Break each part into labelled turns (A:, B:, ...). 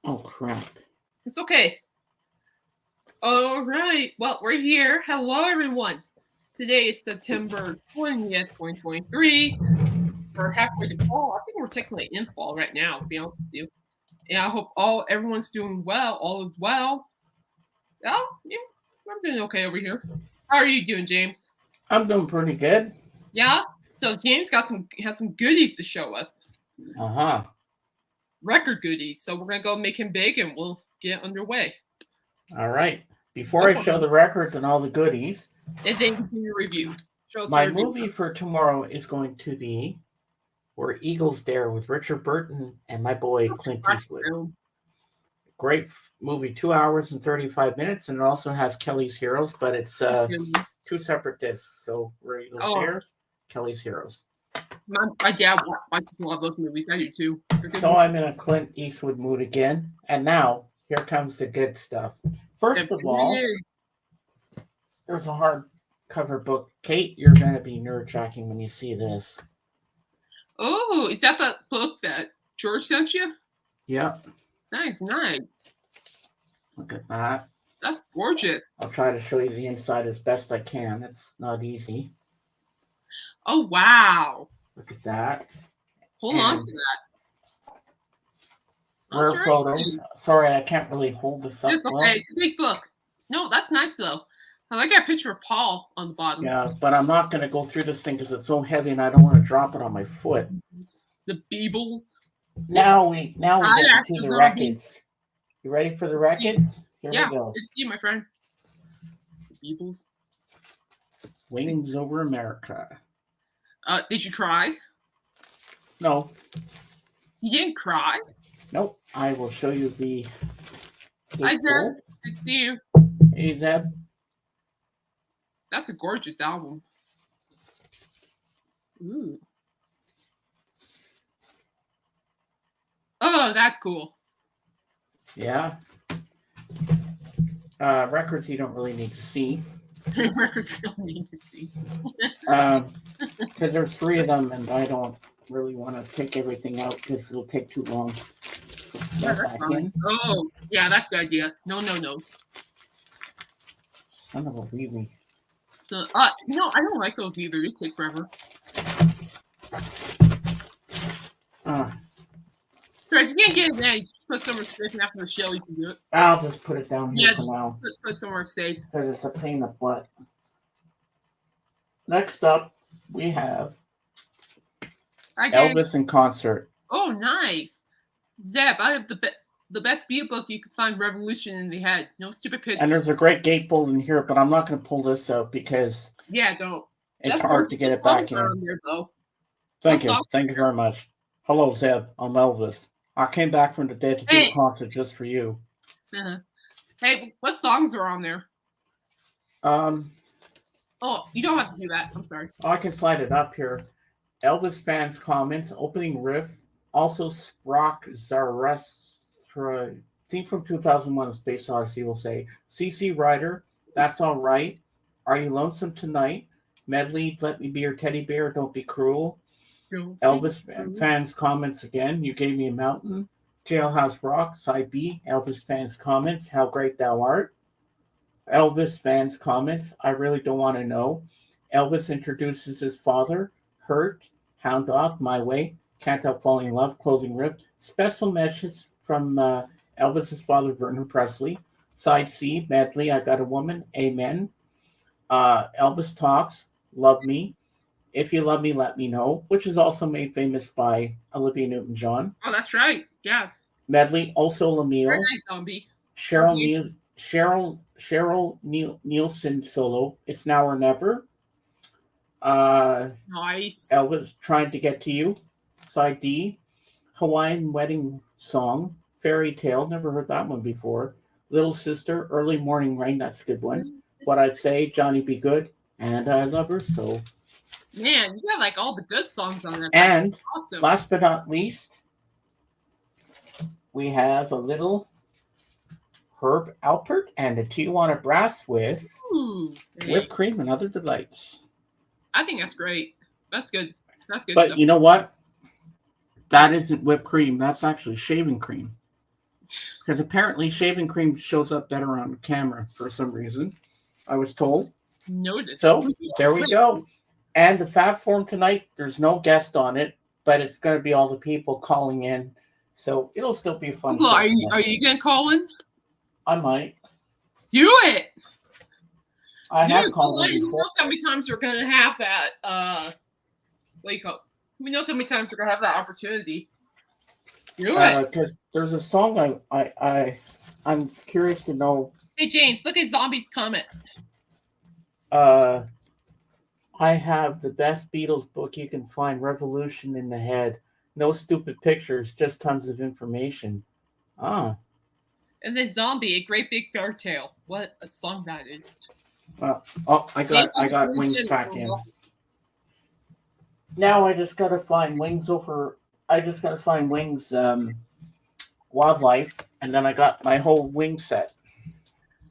A: Oh, crap.
B: It's okay. All right. Well, we're here. Hello, everyone. Today is September 20th, 2023. We're halfway to fall. I think we're technically in fall right now, to be honest with you. And I hope everyone's doing well. All is well. Oh, yeah, I'm doing okay over here. How are you doing, James?
A: I'm doing pretty good.
B: Yeah. So James has some goodies to show us.
A: Uh-huh.
B: Record goodies. So we're gonna go make him big, and we'll get underway.
A: All right. Before
B: Go
A: I
B: for
A: show
B: it.
A: the records and all the goodies,
B: And then do your review. Show us the
A: my
B: review.
A: movie for tomorrow is going to be Where Eagles Dare with Richard Burton and my boy Clint Eastwood. Great movie, 2 hours and 35 minutes, and it also has Kelly's Heroes, but it's two separate discs. So Where Eagles Dare, Kelly's Heroes.
B: My dad watches a lot of those movies. I do too.
A: So I'm in a Clint Eastwood mood again, and now here comes the good stuff. First of all, there's a hardcover book. Kate, you're going to be nerd-jacking when you see this.
B: Oh, is that the book that George sent you?
A: Yep.
B: Nice, nice.
A: Look at that.
B: That's gorgeous.
A: I'll try to show you the inside as best I can. It's not easy.
B: Oh, wow.
A: Look at that.
B: Hold on to that.
A: Rare photos. Sorry, I can't really hold this up.
B: It's okay. Well. It's a big book. No, that's nice, though. I like that picture of Paul on the bottom.
A: Yeah, but I'm not going to go through this thing because it's so heavy and I don't want to drop it on my foot.
B: The Beebles.
A: Now we get to the records. You ready for the records? Here we go.
B: It's you, my friend. The Beebles.
A: Wings Over America.
B: Did you cry?
A: No.
B: You didn't cry?
A: Nope. I will show you the.
B: Hi, Zeb. Good to see you.
A: Hey, Zeb.
B: That's a gorgeous album. Ooh. Oh, that's cool.
A: Yeah. Records you don't really need to see.
B: Records you don't need to see.
A: Because there's 3 of them, and I don't really want to take everything out because it'll take too long.
B: Oh, yeah, that's a good idea. No.
A: Son of a weeby.
B: So, no, I don't like those either. They take forever. So if you can't get it now, you put somewhere safe, and after the show, you can do it.
A: I'll just put it down here for now.
B: Put somewhere safe.
A: Because it's a pain in the butt. Next up, we have Elvis in concert.
B: Oh, nice. Zeb, I have the best view book you can find, Revolution in the Head. No stupid pictures.
A: And there's a great gatefold in here, but I'm not going to pull this out because
B: don't.
A: It's hard to get it back in.
B: There, though.
A: Thank you very much. Hello, Zeb. I'm Elvis. I came back from the dead to do a concert just for you.
B: Uh-huh. Hey, what songs are on there? Oh, you don't have to do that. I'm sorry.
A: I can slide it up here. Elvis fans comments, opening riff. Also, Sprock Zarathustra, theme from 2001: A Space Odyssey will say. CC Rider, That's All Right. Are You Lonesome Tonight? Medley, Let Me Be Your Teddy Bear, Don't Be Cruel. Elvis fans comments again. You Gave Me a Mountain. Jailhouse Rock, Side B. Elvis fans comments. How Great Thou Art. Elvis fans comments. I Really Don't Want to Know. Elvis introduces his father. Hurt. Hound Dog, My Way. Can't Help Falling in Love, closing riff. Special messages from Elvis's father, Vernon Presley. Side C, Medley, I Got a Woman. Amen. Elvis Talks, Love Me. If You Love Me, Let Me Know, which is also made famous by Olivia Newton-John.
B: Oh, that's right. Yes.
A: Medley, Also Lamille.
B: Very nice, Zombie.
A: Cheryl Nielsen solo, It's Now or Never.
B: Nice.
A: Elvis, Trying to Get to You. Side D. Hawaiian Wedding Song. Fairy Tale, never heard that one before. Little Sister, Early Morning Rain, that's a good one. What I'd Say, Johnny Be Good, and I Love Her So.
B: Man, you got like all the good songs on that.
A: And
B: awesome.
A: Last but not least, we have a little Herb Alpert and the Tijuana Brass with whipped cream and other delights.
B: I think that's great. That's good. That's good.
A: But you know what? That isn't whipped cream. That's actually shaving cream. Because apparently shaving cream shows up better on camera for some reason. I was told.
B: Noted.
A: So there we go. And the Fab Forum tonight, there's no guest on it, but it's going to be all the people calling in. So it'll still be a fun
B: Well,
A: show.
B: are you gonna call in?
A: I might.
B: Do it.
A: I
B: Do
A: have
B: it.
A: called in
B: Who
A: before.
B: knows how many times we're gonna have that? Wake up. Who knows how many times we're gonna have that opportunity? Do it.
A: Because there's a song I'm curious to know.
B: Hey James, look at Zombie's comment.
A: I have the best Beatles book you can find, Revolution in the Head. No stupid pictures, just tons of information. Ah.
B: And then Zombie, a great big fairy tale. What a song that is.
A: Oh, I got Wings back in. Now I just gotta find Wings Wildlife, and then I got my whole wing set.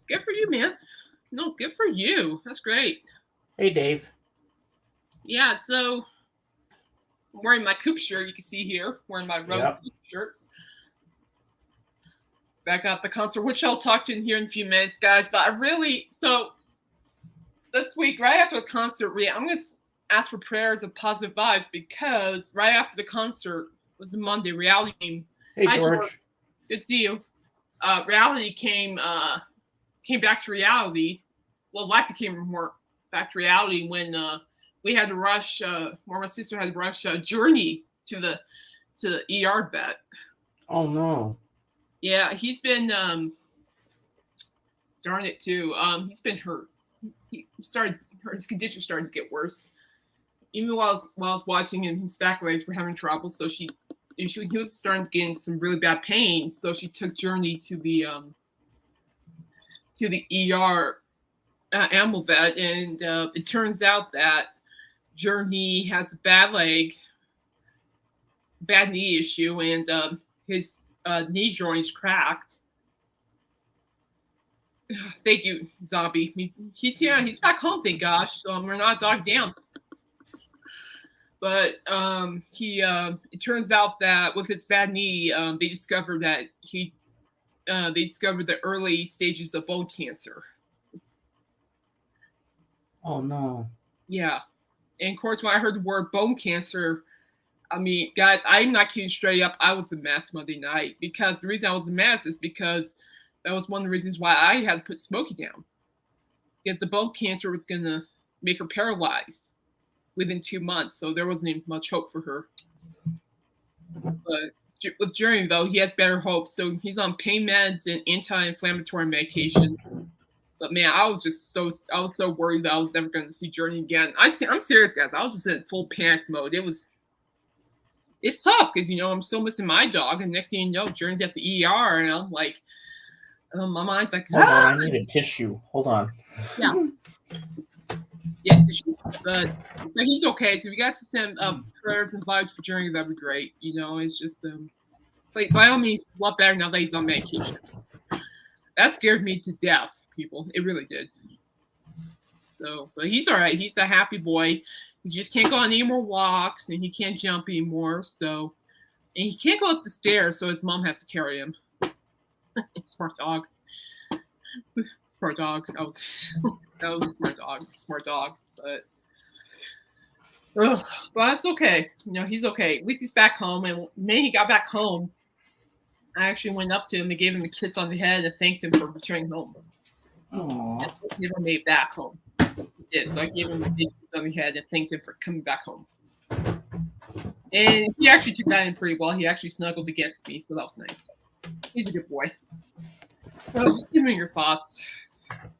B: Good for you, man. No, good for you. That's great.
A: Hey, Dave.
B: Yeah, so I'm wearing my Coop shirt. You can see here, wearing my Rogue Coop shirt. Back at the concert, which I'll talk to in here in a few minutes, guys. But so this week, right after the concert, I'm going to ask for prayers of positive vibes because right after the concert was a Monday, reality came.
A: Hey, George.
B: Good to see you. Reality came back to reality. Well, life became more back to reality when we had to rush, or my sister had to rush Journey to the ER vet.
A: Oh no.
B: Yeah, he's been darn it too. He's been hurt. His condition started to get worse. Even while I was watching him, his back legs were having trouble. So he was starting to get in some really bad pain. So she took Journey to the ER animal vet, and it turns out that Journey has a bad knee issue, and his knee joint's cracked. Thank you, Zombie. He's back home, thank gosh. So we're not dogged down. But it turns out that with his bad knee, they discovered the early stages of bone cancer.
A: Oh no.
B: Yeah. And of course, when I heard the word bone cancer, I mean, guys, I'm not kidding straight up. I was a mess Monday night because the reason I was a mess is because that was one of the reasons why I had to put Smokey down. Because the bone cancer was going to make her paralyzed within 2 months. So there wasn't even much hope for her. But with Journey, though, he has better hope. So he's on pain meds and anti-inflammatory medication. But man, I was so worried that I was never going to see Journey again. I'm serious, guys. I was just in full panic mode. It's tough because I'm still missing my dog, and next thing you know, Journey's at the ER, and I'm like, my mind's like,
A: hold on, I need a tissue. Hold on.
B: Yeah, tissue. But he's okay. So if you guys can send prayers and vibes for Journey, that'd be great. It's just like by all means, a lot better now that he's on medication. That scared me to death, people. It really did. So, but he's all right. He's a happy boy. He just can't go on any more walks, and he can't jump anymore. So, and he can't go up the stairs, so his mom has to carry him. Smart dog. Smart dog. That was a smart dog. Smart dog. But that's okay. He's okay. At least he's back home. And when he got back home, I actually went up to him and gave him a kiss on the head and thanked him for returning home.
A: Aww.
B: He never made it back home. Yeah, so I gave him a big kiss on the head and thanked him for coming back home. And he actually took that in pretty well. He actually snuggled against me, so that was nice. He's a good boy. So just give me your thoughts,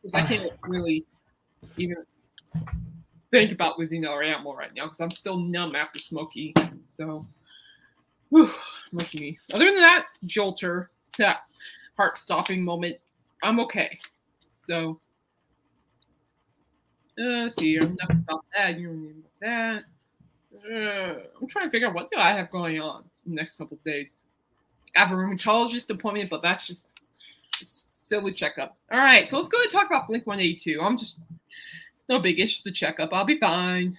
B: because I can't really even think about losing another animal right now, because I'm still numb after Smokey. So, lucky me. Other than that, jolter, that heart-stopping moment, I'm okay. So, let's see, enough about that. You don't need about that. I'm trying to figure out what do I have going on in the next couple of days. I have a rheumatologist appointment, but that's just silly checkup. All right, so let's go and talk about Blink-182. It's no big. It's just a checkup. I'll be fine.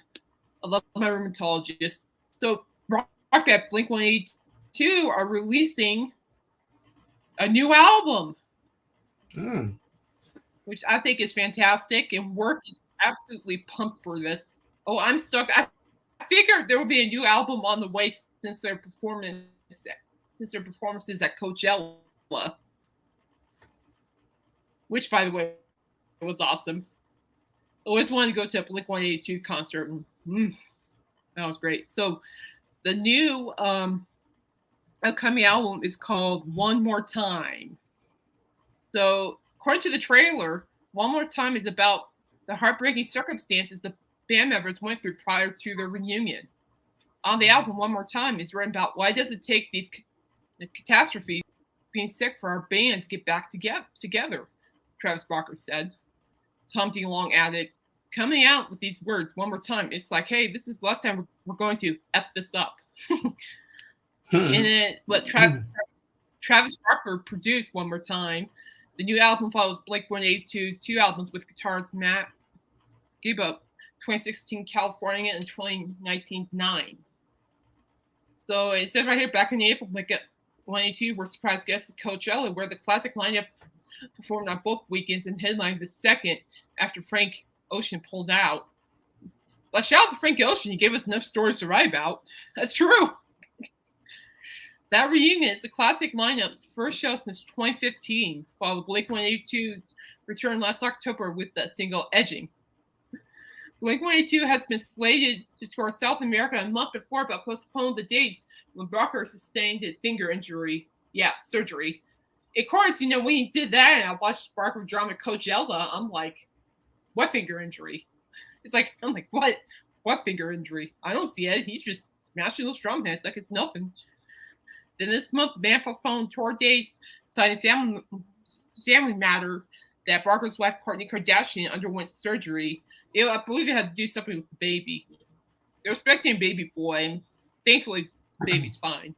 B: I love my rheumatologist. So, Rock at Blink-182 are releasing a new album,
A: Mm.
B: which I think is fantastic, and work is absolutely pumped for this. Oh, I'm stuck. I figured there would be a new album on the way since their performances at Coachella, which, by the way, was awesome. I always wanted to go to a Blink-182 concert, and that was great. So the new upcoming album is called One More Time. So according to the trailer, One More Time is about the heartbreaking circumstances the band members went through prior to their reunion. On the album, One More Time is written about why does it take these catastrophes, being sick, for our band to get back together, Travis Barker said. Tom DeLonge added, coming out with these words one more time, it's like, hey, this is the last time we're going to F this up. And then Travis Barker produced One More Time. The new album follows Blink-182's two albums with guitarist Matt Skiba, 2016 California and 2019 Nine. So it says right here, back in April, Blink-182 were surprise guests at Coachella, where the classic lineup performed on both weekends and headlined the second after Frank Ocean pulled out. But shout out to Frank Ocean, he gave us enough stories to write about. That's true. That reunion is the classic lineup's first show since 2015, while Blink-182 returned last October with the single Edging. Blink-182 has been slated to tour South America a month before, but postponed the dates when Barker sustained a finger injury. Yeah, surgery. Of course, when he did that, and I watched Barker drum at Coachella, I'm like, what finger injury? I'm like, what finger injury? I don't see it. He's just smashing those drum heads like it's nothing. Then this month, the band postponed tour dates, citing family matter that Barker's wife, Kourtney Kardashian, underwent surgery. I believe it had to do something with the baby. They were expecting a baby boy, and thankfully, the baby's fine.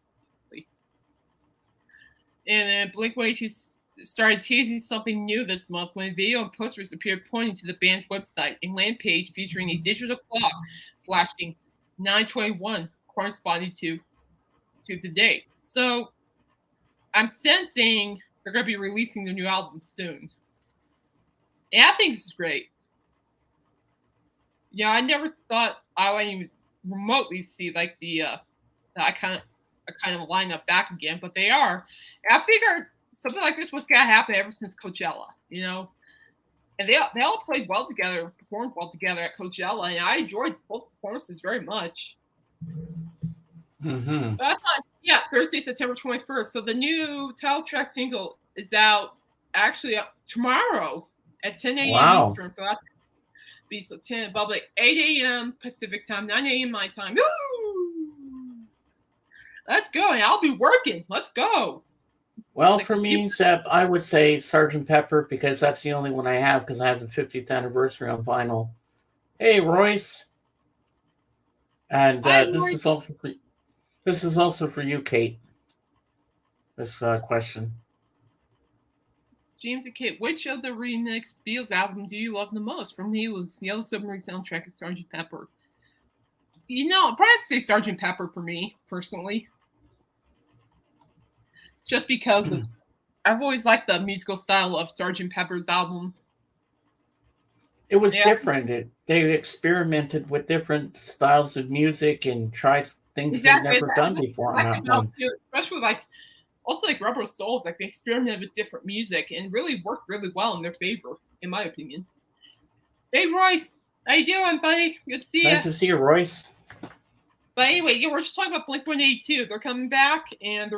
B: And then Blink-182 started teasing something new this month when video and posters appeared pointing to the band's website, a land page featuring a digital clock flashing 9/21, corresponding to the date. So I'm sensing they're going to be releasing their new album soon. And I think this is great. I never thought I would even remotely see the kind of lineup back again, but they are. And I figured something like this was going to happen ever since Coachella, And they all played well together, performed well together at Coachella, and I enjoyed both performances very much.
A: Mm-hmm.
B: But I thought, Thursday, September 21st. So the new title track single is out actually tomorrow at 10 a.m. Eastern. So that's be 10, but 8 a.m. Pacific time, 9 a.m. my time. Woo! Let's go, and I'll be working. Let's go.
A: Well, for me, Seb, I would say Sgt. Pepper, because that's the only one I have, because I have the 50th anniversary on vinyl. Hey, Royce. And this is also for you, Kate. This question.
B: James and Kate, which of the remixed Beatles album do you love the most? From me, was the Yellow Submarine soundtrack is Sgt. Pepper. I'd probably say Sgt. Pepper for me, personally. Just because I've always liked the musical style of Sgt. Pepper's album.
A: It was different. They experimented with different styles of music and tried things they've never done before.
B: Especially also Rubber Souls, they experimented with different music and really worked really well in their favor, in my opinion. Hey, Royce, how you doing, buddy? Good to see you.
A: Nice to see you, Royce.
B: But anyway, we're just talking about Blink-182. They're coming back, and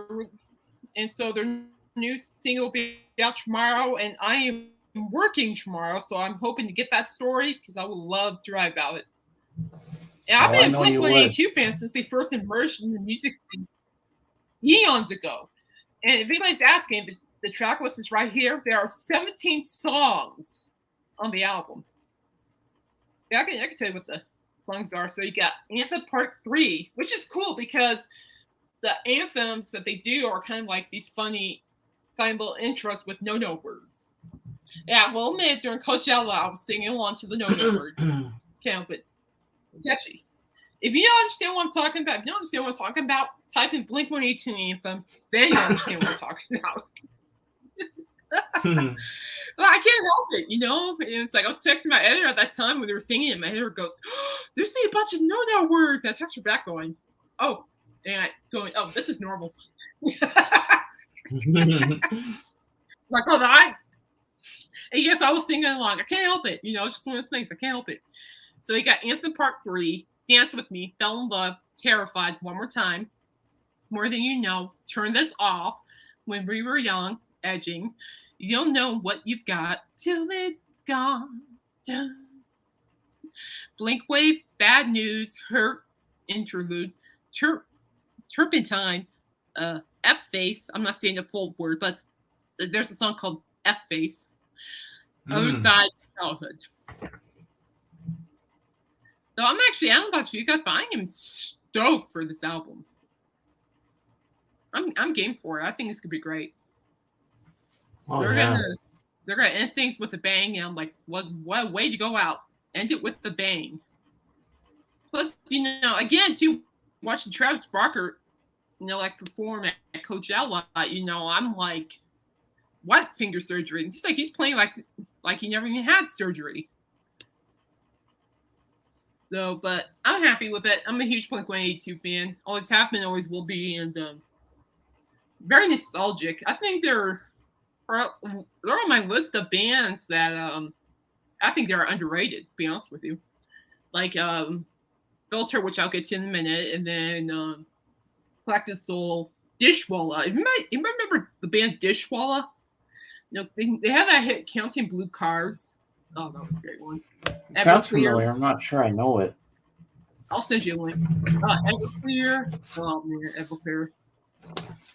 B: so their new single will be out tomorrow, and I am working tomorrow, so I'm hoping to get that story because I would love to write about it. And I've been a Blink-182 fan since they first emerged in the music scene eons ago. And if anybody's asking, the track list is right here. There are 17 songs on the album. I can tell you what the songs are. So you got Anthem Part 3, which is cool because the anthems that they do are kind of like these funny little intros with no words. Yeah, well, admit during Coachella, I was singing along to the no words. Can't help it. Catchy. If you don't understand what I'm talking about, type in Blink-182 anthem, then you understand what I'm talking about. Well, I can't help it, you know? And it's like I was texting my editor at that time when they were singing it. My editor goes, oh, they're saying a bunch of no words. And I text her back going, oh, and I going, oh, this is normal. Like, oh, I, and yes, I was singing along. I can't help it. You know, it's just one of those things. I can't help it. So he got Anthem Part 3, Dance With Me, Fell in Love, Terrified, One More Time, More Than You Know, Turn This Off, When We Were Young, Edging, You Don't Know What You've Got Till It's Gone. Dun. Blink Wave, Bad News, Hurt, Interlude, Turpentine, F-Face. I'm not saying the full word, but there's a song called F-Face. Other Side, Childhood. So I don't know about you guys, but I am stoked for this album. I'm game for it. I think this could be great.
A: Oh,
B: they're gonna end things with a bang, and I'm like, what way to go out? End it with the bang. Plus, you know, again, too, watching Travis Barker, you know, like perform at Coachella, you know, I'm like, what finger surgery? He's playing like he never even had surgery. So, but I'm happy with it. I'm a huge Blink-182 fan. Always have been, always will be, and very nostalgic. I think they're on my list of bands that I think they're underrated, to be honest with you. Like Filter, which I'll get to in a minute, and then Collective Soul, Dishwalla. You remember the band Dishwalla? You know, they have that hit Counting Blue Cars. Oh, that was a great one.
A: Sounds familiar. I'm not sure I know it.
B: I'll send you a link. Everclear. Oh man, Everclear.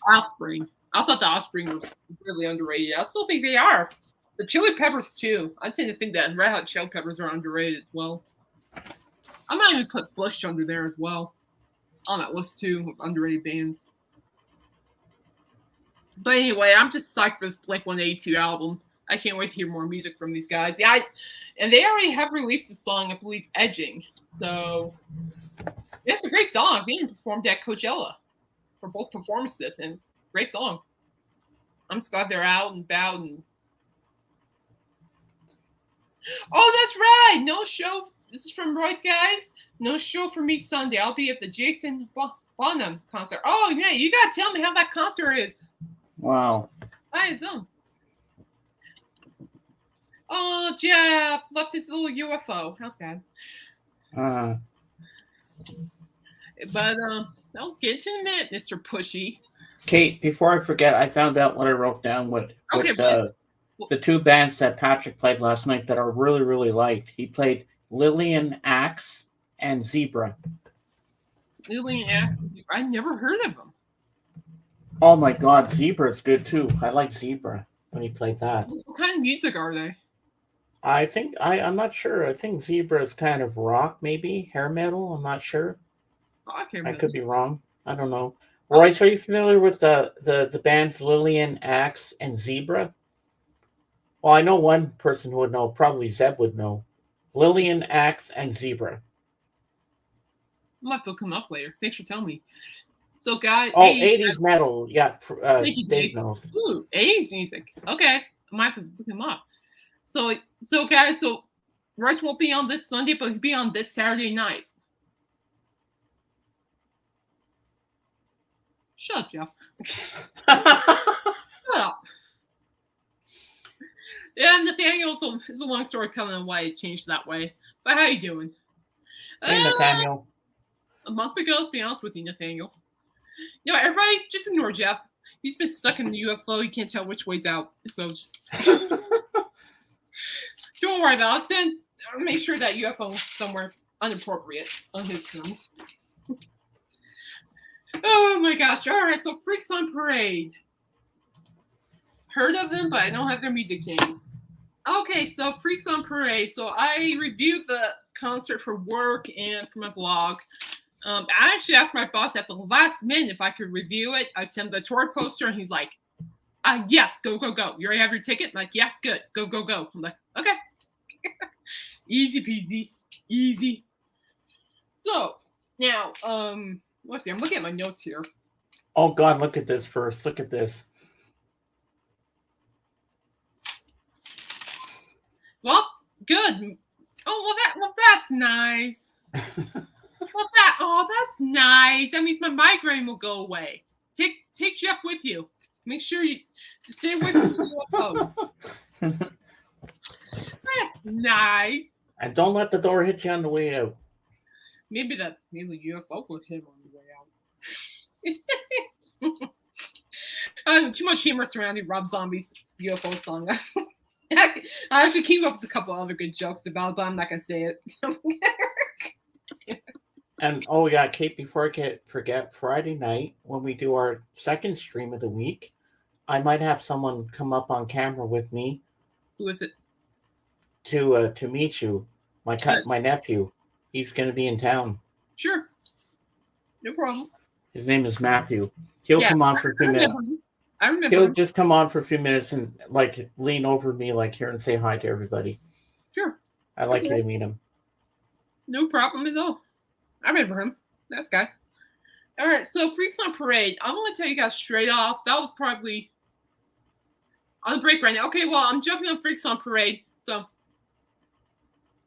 B: Offspring. I thought the Offspring was really underrated. I still think they are. The Chili Peppers too. I tend to think that Red Hot Chili Peppers are underrated as well. I might even put Bush under there as well on that list too of underrated bands. But anyway, I'm just psyched for this Blink-182 album. I can't wait to hear more music from these guys. Yeah, and they already have released the song, I believe, Edging. So it's a great song. They even performed at Coachella for both performances, and it's a great song. I'm just glad they're out and about. And oh, that's right. No show. This is from Royce, guys. No show for me Sunday. I'll be at the Jason Bonham concert. Oh, yeah. You got to tell me how that concert is.
A: Wow.
B: By his own. Oh, Jeff left his little UFO. How sad. But I'll get to in a minute, Mr. Pushy.
A: Kate, before I forget, I found out what I wrote down with the two bands that Patrick played last night that I really, really liked. He played Lillian Axe and Zebra.
B: Lillian Axe? I never heard of them.
A: Oh my God, Zebra's good too. I like Zebra when he played that.
B: What kind of music are they?
A: I think I'm not sure. I think Zebra is kind of rock, maybe hair metal. I'm not sure. I could be wrong. I don't know. Royce, are you familiar with the bands Lillian Axe and Zebra? Well, I know one person who would know. Probably Zeb would know. Lillian Axe and Zebra.
B: I'll have to look them up later. Thanks for telling me. So, guys.
A: Oh, 80s metal. Yeah,
B: Dave knows. Ooh, 80s music. Okay, I might have to look him up. So guys, so Royce won't be on this Sunday, but he'll be on this Saturday night. Shut up, Jeff. Shut up. Yeah, Nathaniel, so it's a long story coming on why it changed that way. But how you doing?
A: Hey, Nathaniel.
B: A month ago, to be honest with you, Nathaniel. You know, everybody, just ignore Jeff. He's been stuck in the UFO. He can't tell which way's out. So just... Don't worry about it. I'll make sure that UFO is somewhere inappropriate on his terms. Oh my gosh. All right, so Freaks on Parade. Heard of them, but I don't have their music names. Okay, so Freaks on Parade. So I reviewed the concert for work and for my blog. I actually asked my boss at the last minute if I could review it. I sent the tour poster, and he's like, yes, go. You already have your ticket? I'm like, yeah, good. Go. I'm like, okay. Easy peasy. Easy. So, now, let's see. I'm looking at my notes here.
A: Oh, God, look at this first. Look at this.
B: Good. Well, that's nice. That's nice. That means my migraine will go away. Take Jeff with you. Make sure you stay away from the UFO. That's nice.
A: And don't let the door hit you on the way out.
B: Maybe the UFO will hit him on the way out. Too much humor surrounding Rob Zombie's UFO song. I actually came up with a couple other good jokes about it, but I'm not gonna say it.
A: And oh yeah, Kate, before I forget, Friday night when we do our second stream of the week, I might have someone come up on camera with me.
B: Who is it?
A: To meet you, my nephew. He's going to be in town.
B: Sure, no problem.
A: His name is Matthew. He'll come on for a few minutes.
B: I remember.
A: He'll just come on for a few minutes and like lean over me like here and say hi to everybody.
B: Sure.
A: I'd like you to meet him.
B: No problem at all. I remember him. That guy. All right, so Freaks on Parade. I'm going to tell you guys straight off. That was probably on the break right now. Okay, well, I'm jumping on Freaks on Parade. So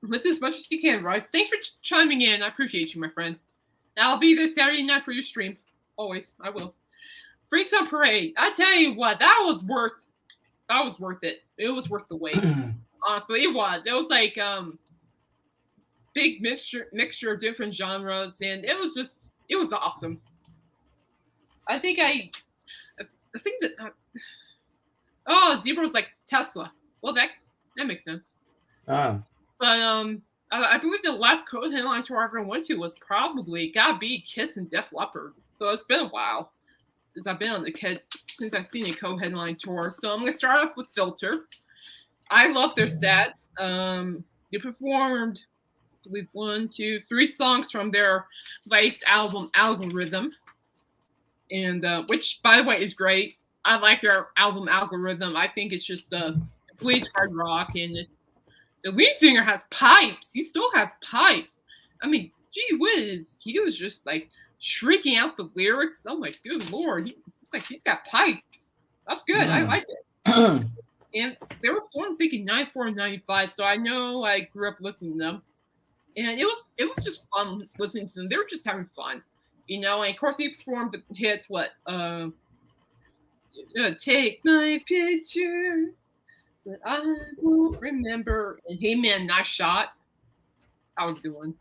B: listen as much as you can, Royce. Thanks for chiming in. I appreciate you, my friend. And I'll be there Saturday night for your stream. Always. I will. Freaks on Parade. I tell you what, that was worth it. It was worth the wait. Honestly, it was. It was like big mixture of different genres, and it was awesome. I think that Zebra was like Tesla. Well, that makes sense. But I believe the last Code headline tour I ever went to was probably gotta be Kiss and Def Leppard. So it's been a while since I've been on since I've seen a co-headline tour. So I'm gonna start off with Filter. I love their set. They performed, I believe, 1, 2, 3 songs from their latest album, Algorithm, and which, by the way, is great. I like their album, Algorithm. I think it's just police hard rock, and the lead singer has pipes. He still has pipes. I mean, gee whiz, he was just like shrieking out the lyrics. Oh my good lord, he's got pipes. That's good. I like it. And they were formed thinking 94 and 95, so I know I grew up listening to them. And it was just fun listening to them. They were just having fun, And of course they performed the hits. Take my picture, but I won't remember. And Hey Man, Nice Shot. That was a good one.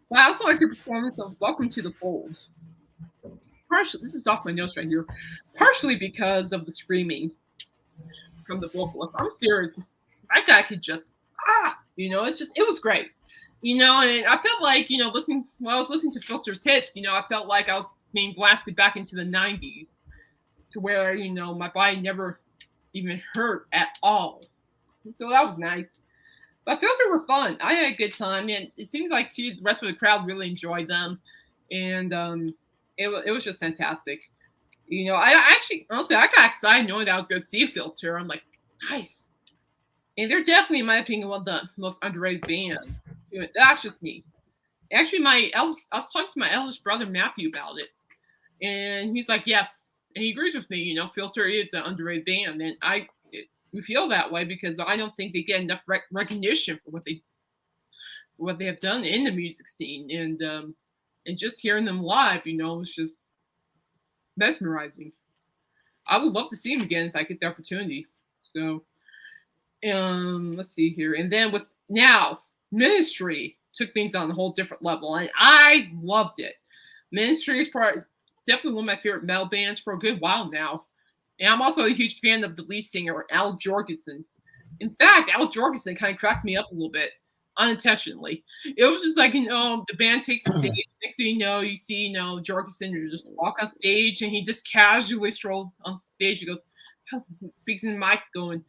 B: But I also like the performance of Welcome to the Fold. Partially, this is off my notes right here. Partially because of the screaming from the vocalist. I'm serious. That guy could just it was great. And I felt like, when I was listening to Filter's hits, I felt like I was being blasted back into the 90s to where, my body never even hurt at all. So that was nice. But Filter were fun. I had a good time, and it seems like, too, the rest of the crowd really enjoyed them. And it was just fantastic. Honestly, I got excited knowing that I was going to see Filter. I'm like, nice. And they're definitely, in my opinion, one of the most underrated bands. That's just me. Actually, I was talking to my eldest brother, Matthew, about it. And he's like, yes. And he agrees with me. Filter is an underrated band. And we feel that way because I don't think they get enough recognition for what they have done in the music scene. And just hearing them live, was just mesmerizing. I would love to see them again if I get the opportunity. So, let's see here. And then with now, Ministry took things on a whole different level, and I loved it. Ministry is definitely one of my favorite metal bands for a good while now. And I'm also a huge fan of the lead singer, Al Jorgensen. In fact, Al Jorgensen kind of cracked me up a little bit, unintentionally. It was just like, the band takes the stage. Next thing you see, Jorgensen just walk on stage, and he just casually strolls on stage. He goes, speaks in the mic going,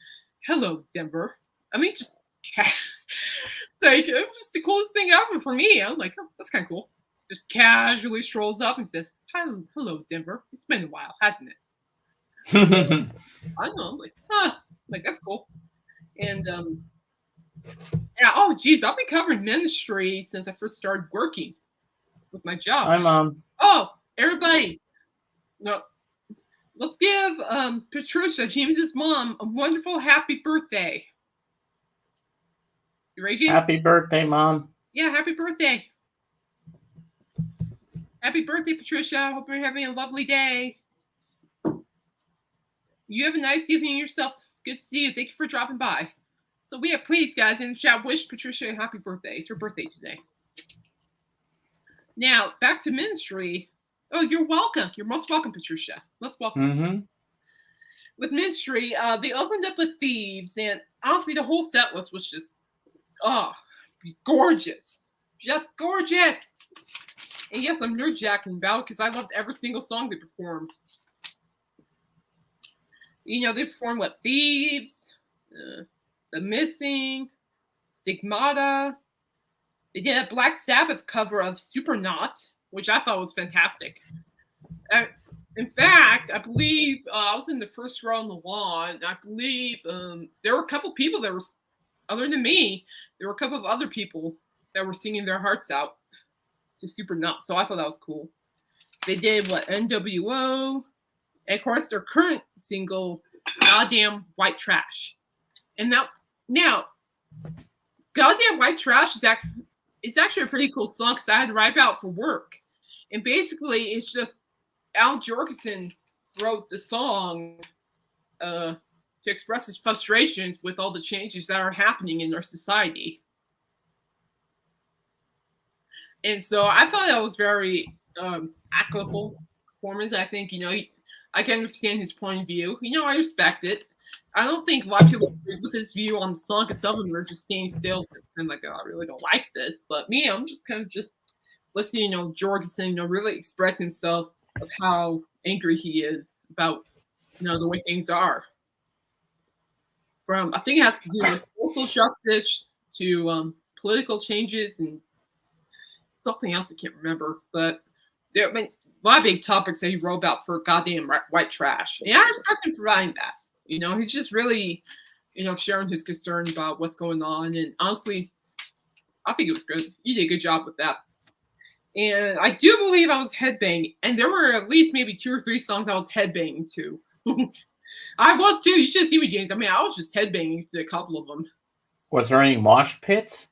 B: hello, Denver. I mean, just like, it was just the coolest thing ever for me. I was like, oh, that's kind of cool. Just casually strolls up and says, hello, Denver. It's been a while, hasn't it? I know. I'm like, that's cool. And oh geez, I've been covering Ministry since I first started working with my job.
A: Hi, Mom.
B: Oh, everybody. No, let's give Patricia, James's mom, a wonderful happy birthday. You ready, James?
A: Happy birthday, Mom.
B: Yeah, happy birthday. Happy birthday, Patricia. Hope you're having a lovely day. You have a nice evening yourself. Good to see you. Thank you for dropping by. So please, guys, in the chat, wish Patricia a happy birthday. It's her birthday today. Now, back to Ministry. Oh, you're welcome. You're most welcome, Patricia. Most welcome.
A: Mm-hmm.
B: With Ministry, they opened up with Thieves, and honestly, the whole set list was just, gorgeous. Just gorgeous. And yes, I'm nerdjacking about it because I loved every single song they performed. You know, they performed what? Thieves, The Missing, Stigmata. They did a Black Sabbath cover of Supernaut, which I thought was fantastic. In fact, I believe I was in the first row on the lawn. I believe there were a couple people that were, other than me, there were a couple of other people that were singing their hearts out to Supernaut. So I thought that was cool. They did what? NWO. And of course, their current single, Goddamn White Trash. And now Goddamn White Trash it's actually a pretty cool song because I had to write about for work. And basically, it's just Al Jorgensen wrote the song to express his frustrations with all the changes that are happening in our society. And so I thought that was very applicable performance. I think, I can understand his point of view. I respect it. I don't think a lot of people agree with his view on the song because some of them are just staying still and like, oh, I really don't like this. But me, I'm just kind of just listening, Jorgensen, really express himself of how angry he is about, the way things are. From, I think it has to do with social justice to political changes and something else I can't remember. But there have been a lot of big topics that he wrote about for Goddamn White Trash. And I respect him for writing that. He's just really, sharing his concern about what's going on. And honestly, I think it was good. You did a good job with that. And I do believe I was headbanging. And there were at least maybe 2 or 3 songs I was headbanging to. I was too. You should see me, James. I mean, I was just headbanging to a couple of them.
A: Was there any mosh pits?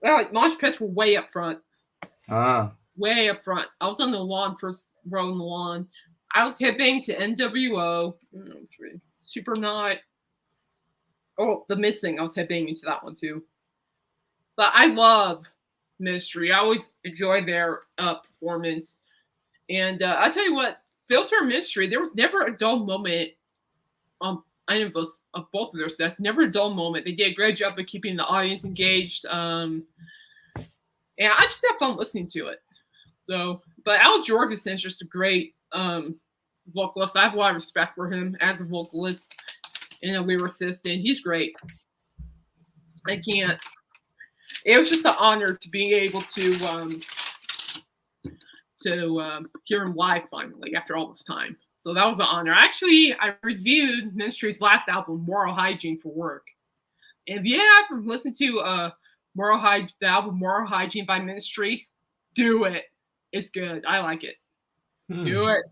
B: Well, mosh pits were way up front.
A: Ah.
B: Way up front. I was on the lawn, first row on the lawn. I was headbanging to NWO. Supernaut. Oh, The Missing. I was headbanging to that one too. But I love Ministry. I always enjoy their performance. And I tell you what, Filter Ministry, there was never a dull moment on any of both of their sets. Never a dull moment. They did a great job of keeping the audience engaged. And I just have fun listening to it. So, but Al Jorgensen is just a great vocalist. I have a lot of respect for him as a vocalist and a lyricist, and he's great. It was just an honor to be able to hear him live finally after all this time. So that was an honor. Actually, I reviewed Ministry's last album, Moral Hygiene, for work. And if you haven't listened to the album Moral Hygiene by Ministry, do it. It's good. I like it. Do it.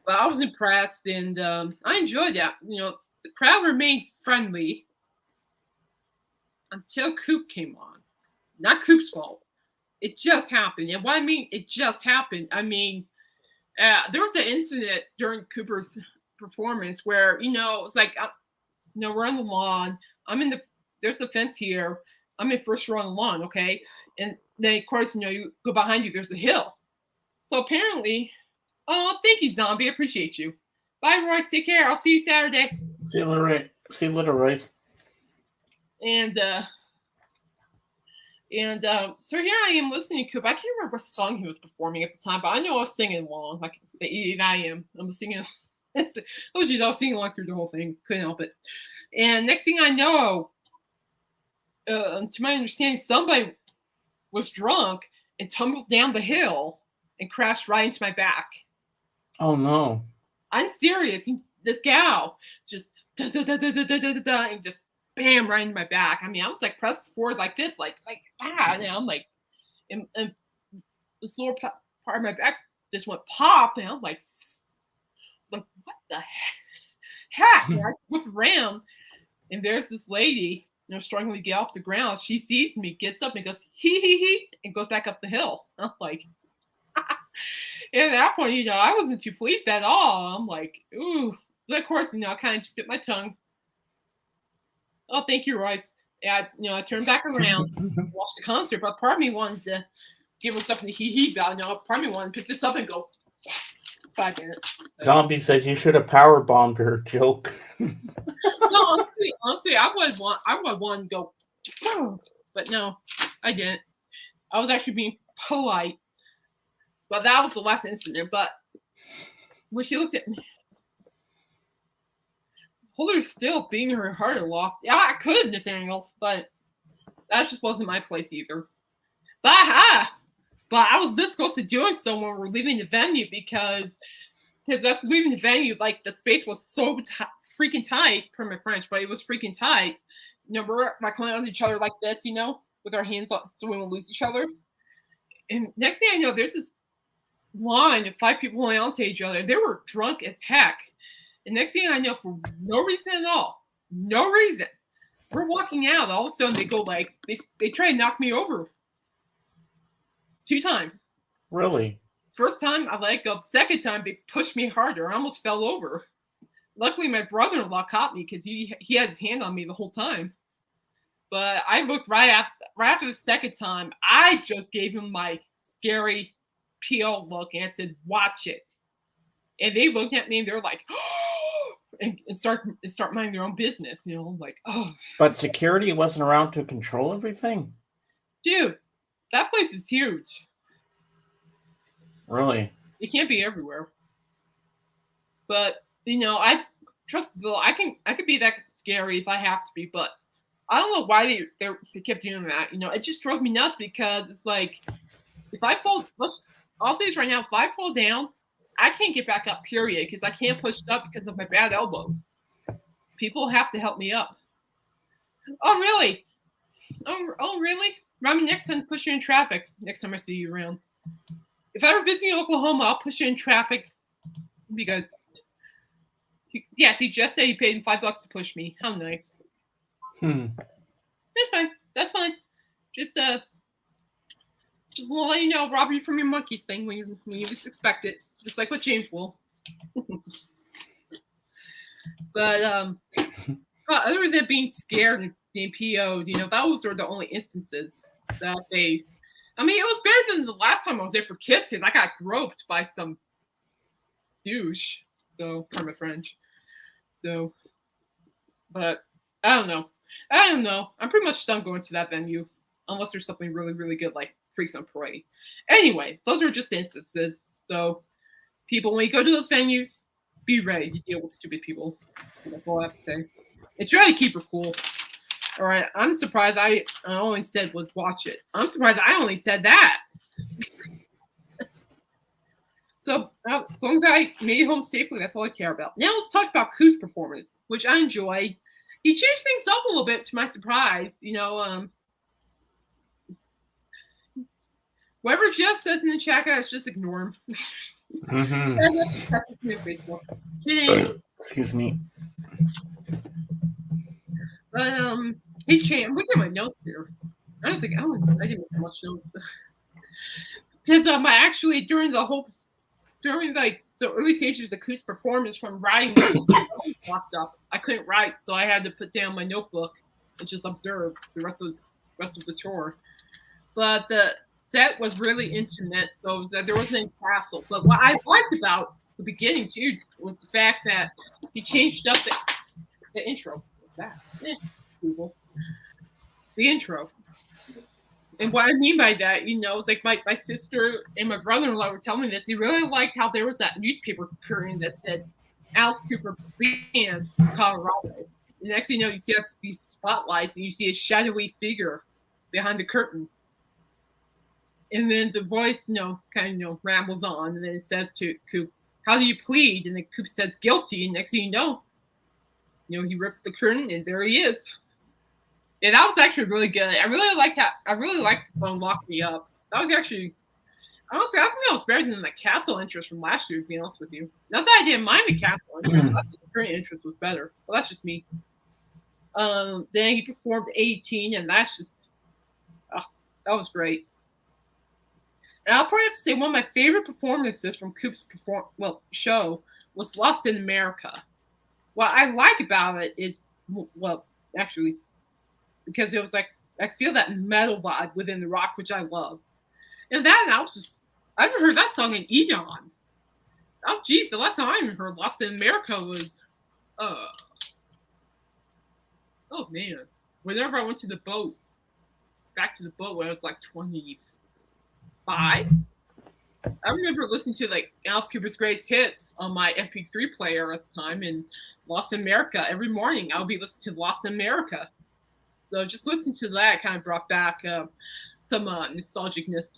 B: But I was impressed, and I enjoyed that. The crowd remained friendly until Coop came on. Not Coop's fault. It just happened. And what I mean, it just happened. I mean, there was an incident during Cooper's performance where, it's like, we're on the lawn. There's the fence here. I'm in first row on the lawn, okay? And then, of course, you go behind you, there's the hill. So apparently, oh, thank you, Zombie. I appreciate you. Bye, Royce. Take care. I'll see you Saturday.
A: See you later, Royce.
B: And so here I am listening to Coop. I can't remember what song he was performing at the time, but I know I was singing along. Like, I'm singing. Oh, geez, I was singing along through the whole thing. Couldn't help it. And next thing I know, to my understanding, somebody was drunk and tumbled down the hill and crashed right into my back.
A: Oh, no.
B: I'm serious. This gal just and just bam right in my back. I mean, I was like pressed forward like this, like and I'm like, and this lower part of my back just went pop, and I'm like what the heck? And I whip around, and there's this lady, struggling to get off the ground. She sees me, gets up and goes, hee, and goes back up the hill. I'm like, and at that point, I wasn't too pleased at all. I'm like, ooh. But of course, I kind of just bit my tongue. Oh, thank you, Royce. Yeah, I turned back around, watched the concert, but part of me wanted to give her something to hee about. Part of me wanted to pick this up and go 5 minutes.
A: Zombie says you should have power bombed her. Joke.
B: No, honestly, I would want to go, but no, I didn't. I was actually being polite. But that was the last incident. But when she looked at me, Holder's still beating her heart aloft. Yeah, I could, Nathaniel, but that just wasn't my place either. But I was this close to doing so when we were leaving the venue because that's leaving the venue. Like the space was so freaking tight, per my French, but it was freaking tight. We're like coming on each other like this, with our hands up so we won't lose each other. And next thing I know, there's this line of 5 people holding on to each other. They were drunk as heck. And next thing I know, for no reason at all, we're walking out. All of a sudden, they go like, they try to knock me over 2 times.
A: Really?
B: First time, I let go. Second time, they pushed me harder. I almost fell over. Luckily, my brother-in-law caught me because he had his hand on me the whole time. But I looked right after the second time. I just gave him my scary PO look and said, "Watch it." And they looked at me and they're like, "Oh," and start minding their own business. Like, oh.
A: But security wasn't around to control everything.
B: Dude, that place is huge.
A: Really?
B: It can't be everywhere. But I trust Bill. I could be that scary if I have to be, but I don't know why they kept doing that. It just drove me nuts because it's like if I fall, I'll say this right now, if I fall down, I can't get back up, period, because I can't push up because of my bad elbows. People have to help me up. Oh, really? Oh, really? Rami, next time, push you in traffic. Next time I see you around. If I were visiting Oklahoma, I'll push you in traffic. It'd be good. Yes, he just said he paid him $5 to push me. How nice. That's fine. That's fine. Just let you know, rob you from your monkeys thing when you least expect it. Just like what James will. But other than being scared and being PO'd, those are the only instances that I faced. I mean, it was better than the last time I was there for Kiss because I got groped by some douche. So, pardon my French. So, but I don't know. I'm pretty much done going to that venue unless there's something really, really good like Freaks on Parade. Anyway, those are just instances. So, people, when you go to those venues, be ready to deal with stupid people. That's all I have to say. And try to keep her cool. All right, I'm surprised I only said was watch it. I'm surprised I only said that. So as long as I made it home safely, that's all I care about. Now let's talk about Coop's performance, which I enjoyed. He changed things up a little bit to my surprise. Whatever Jeff says in the chat, guys, just ignore him. That's his new Facebook. Kidding.
A: Excuse me.
B: But he changed. I'm looking at my notes here. I didn't make much notes. Because I actually during like the early stages of Coop's performance from writing locked up. I couldn't write, so I had to put down my notebook and just observe the rest of the tour. But the set was really intimate, so there wasn't any hassle. But what I liked about the beginning too was the fact that he changed up the intro. Google. The intro. And what I mean by that, is like my sister and my brother-in-law were telling me this. They really liked how there was that newspaper curtain that said Alice Cooper Band, Colorado. The next thing you know, you see these spotlights and you see a shadowy figure behind the curtain. And then the voice, kind of, rambles on. And then it says to Coop, "How do you plead?" And then Coop says, "Guilty." And next thing you know, he rips the curtain and there he is. Yeah, that was actually really good. I really liked the song "Lock Me Up." That was actually, honestly, I think that was better than the Castle interest from last year, to be honest with you. Not that I didn't mind the Castle interest, I think the current interest was better. Well, that's just me. Then he performed 18, and that's just, oh, that was great. And I'll probably have to say one of my favorite performances from Coop's show was Lost in America. What I like about it is, well, actually, because it was like, I feel that metal vibe within the rock, which I love. And I was just, I haven't heard that song in eons. Oh, geez, the last time I even heard Lost in America was, oh man, whenever I went to the boat, back to the boat when I was like 25. I remember listening to like Alice Cooper's Greatest Hits on my MP3 player at the time, and Lost in America every morning. I would be listening to Lost in America. So just listening to that kind of brought back some nostalgicness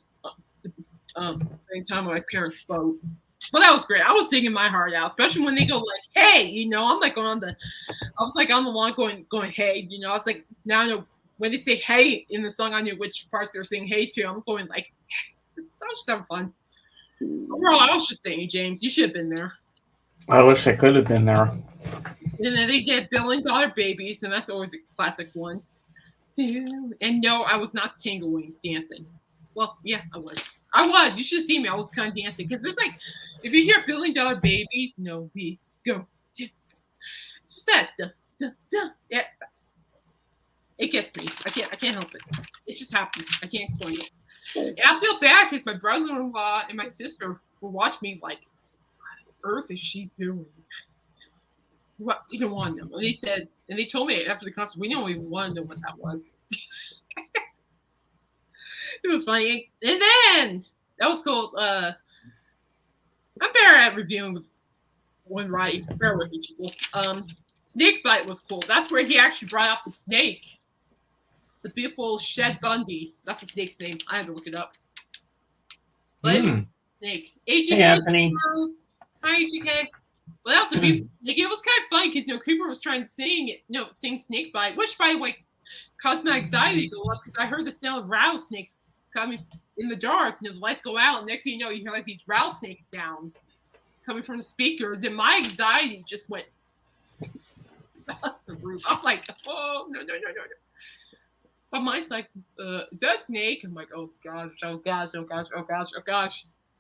B: any time when my parents spoke. Well, that was great. I was singing my heart out, especially when they go like, "Hey," I'm like I was like on the lawn going, "Hey," I was like, now I know when they say "Hey" in the song, I knew which parts they're saying "Hey" to. I'm going like, it sounds just having fun. Overall, I was just thinking, James, you should have been there.
A: I wish I could have been there.
B: And then they did $1 Billion Babies, and that's always a classic one. And no, I was not tangling dancing. Well, yeah, I was. You should see me. I was kind of dancing because there's like, if you hear $1 Billion Babies, no, we go dance. It's just that, yeah. It gets me. I can't help it. It just happens. I can't explain it. And I feel bad because my brother-in-law and my sister will watch me like, what on earth is she doing? What even want to know? And they told me after the concert, we don't even want to know what that was. It was funny. And then that was called I'm better at reviewing with one right. Bear with me, people. Snakebite was cool. That's where he actually brought up the snake. The beautiful Shed Bundy. That's the snake's name. I had to look it up. But it was a snake.
A: Hey, Anthony.
B: Hi, GK. Well, that was a beautiful snake. It was kind of funny because Cooper was trying to sing Snakebite, which by the way caused my anxiety to go up because I heard the sound of rattlesnakes coming in the dark. The lights go out, and next thing you know, you hear like these rattlesnake sounds coming from the speakers, and my anxiety just went off the roof. I'm like, oh no. But mine's like, is that a snake? I'm like, oh gosh.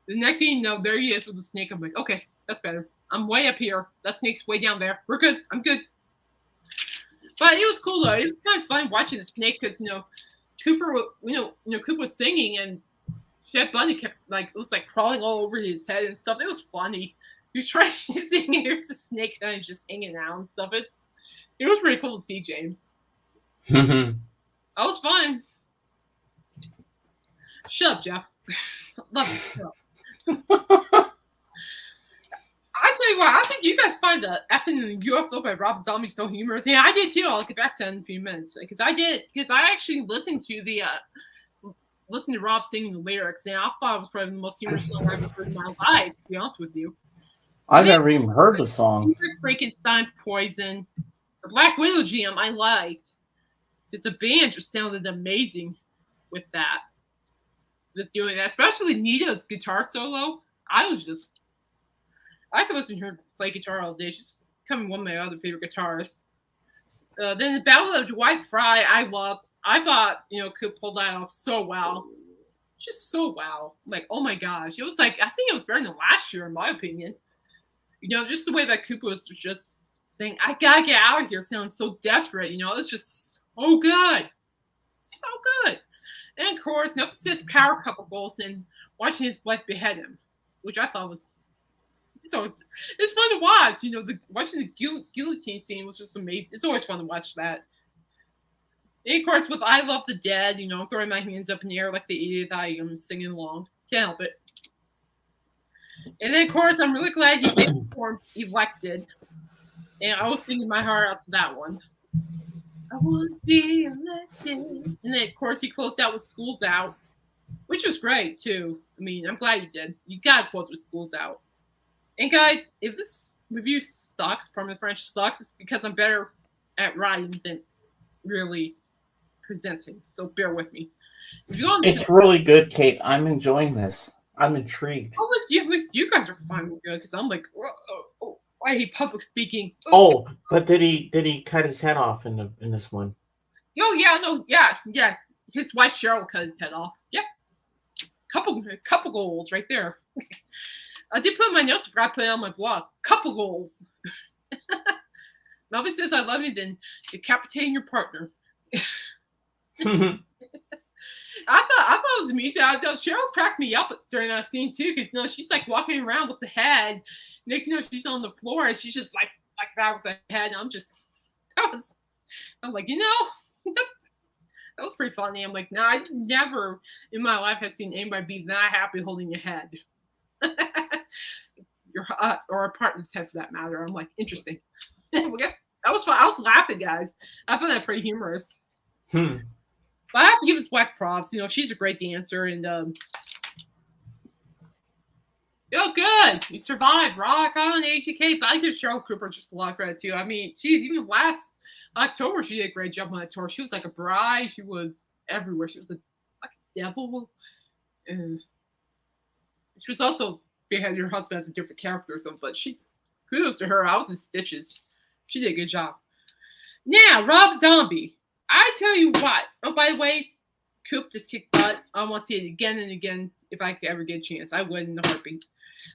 B: The next thing you know, there he is with the snake. I'm like, okay, that's better. I'm way up here. That snake's way down there. We're good. I'm good. But it was cool though. It was kind of fun watching the snake because Cooper, Cooper was singing and Shed Bundy kept it was like crawling all over his head and stuff. It was funny. He was trying to sing and here's the snake kind of just hanging out and stuff. It was pretty cool to see, James. That was fun. Shut up, Jeff. Love you. I tell you what, I think you guys find the effing UFO by Rob Zombie so humorous. Yeah, I did too. I'll get back to that in a few minutes because I actually listened to Rob singing the lyrics, and I thought it was probably the most humorous song I've ever heard in my life. To be honest with you,
A: I've never even heard the song.
B: Frankenstein, Poison, the Black Widow jam I liked because the band just sounded amazing with that. With doing that, especially Nita's guitar solo, I could listen to her play guitar all day. She's becoming one of my other favorite guitarists. Then the Battle of Dwight Fry, I loved. I thought, Coop pulled that off so well. Just so well. Like, oh my gosh. It was like, I think it was better than last year, in my opinion. Just the way that Coop was just saying, I gotta get out of here, sounds so desperate. It's just so good. So good. And of course, nothing says power couple goals than watching his wife behead him, which I thought was it's fun to watch. Watching the guillotine scene was just amazing. It's always fun to watch that. And of course, with I Love the Dead, I'm throwing my hands up in the air like the idiot I am, singing along. Can't help it. And then, of course, I'm really glad he did perform Elected. And I was singing my heart out to that one. I want to be elected. And then, of course, he closed out with School's Out, which was great, too. I mean, I'm glad he did. You got to close with School's Out. And guys, if this review sucks, pardon the French sucks, it's because I'm better at writing than really presenting. So bear with me.
A: It's really good, Kate. I'm enjoying this. I'm intrigued.
B: At least you guys are fine with good because I'm like, I hate public speaking.
A: Oh, but did he cut his head off in this one?
B: Oh yeah, no, yeah. His wife Cheryl cut his head off. Yep, couple goals right there. I did put in my notes. I forgot to put it on my blog. Couple goals. Melvin says I love you, then decapitating your partner. I thought it was amusing. Cheryl cracked me up during that scene too, because she's like walking around with the head. Next thing you know, she's on the floor and she's just like that with the head. And I'm like, that was pretty funny. I'm like, no, I never in my life have seen anybody be that happy holding your head. Or a partner's head for that matter. I'm like, interesting. I guess that was fun. I was laughing, guys. I found that pretty humorous. But I have to give his wife props. She's a great dancer, and good. You survived. Rock on AGK. But I give Cheryl Cooper just a lot of credit too. I mean, even last October, she did a great job on that tour. She was like a bride. She was everywhere. She was like a devil. And she was also behind her husband as a different character or something. But kudos to her. I was in stitches. She did a good job. Now, Rob Zombie. I tell you what. Oh, by the way, Coop just kicked butt. I want to see it again and again if I could ever get a chance. I would in a heartbeat.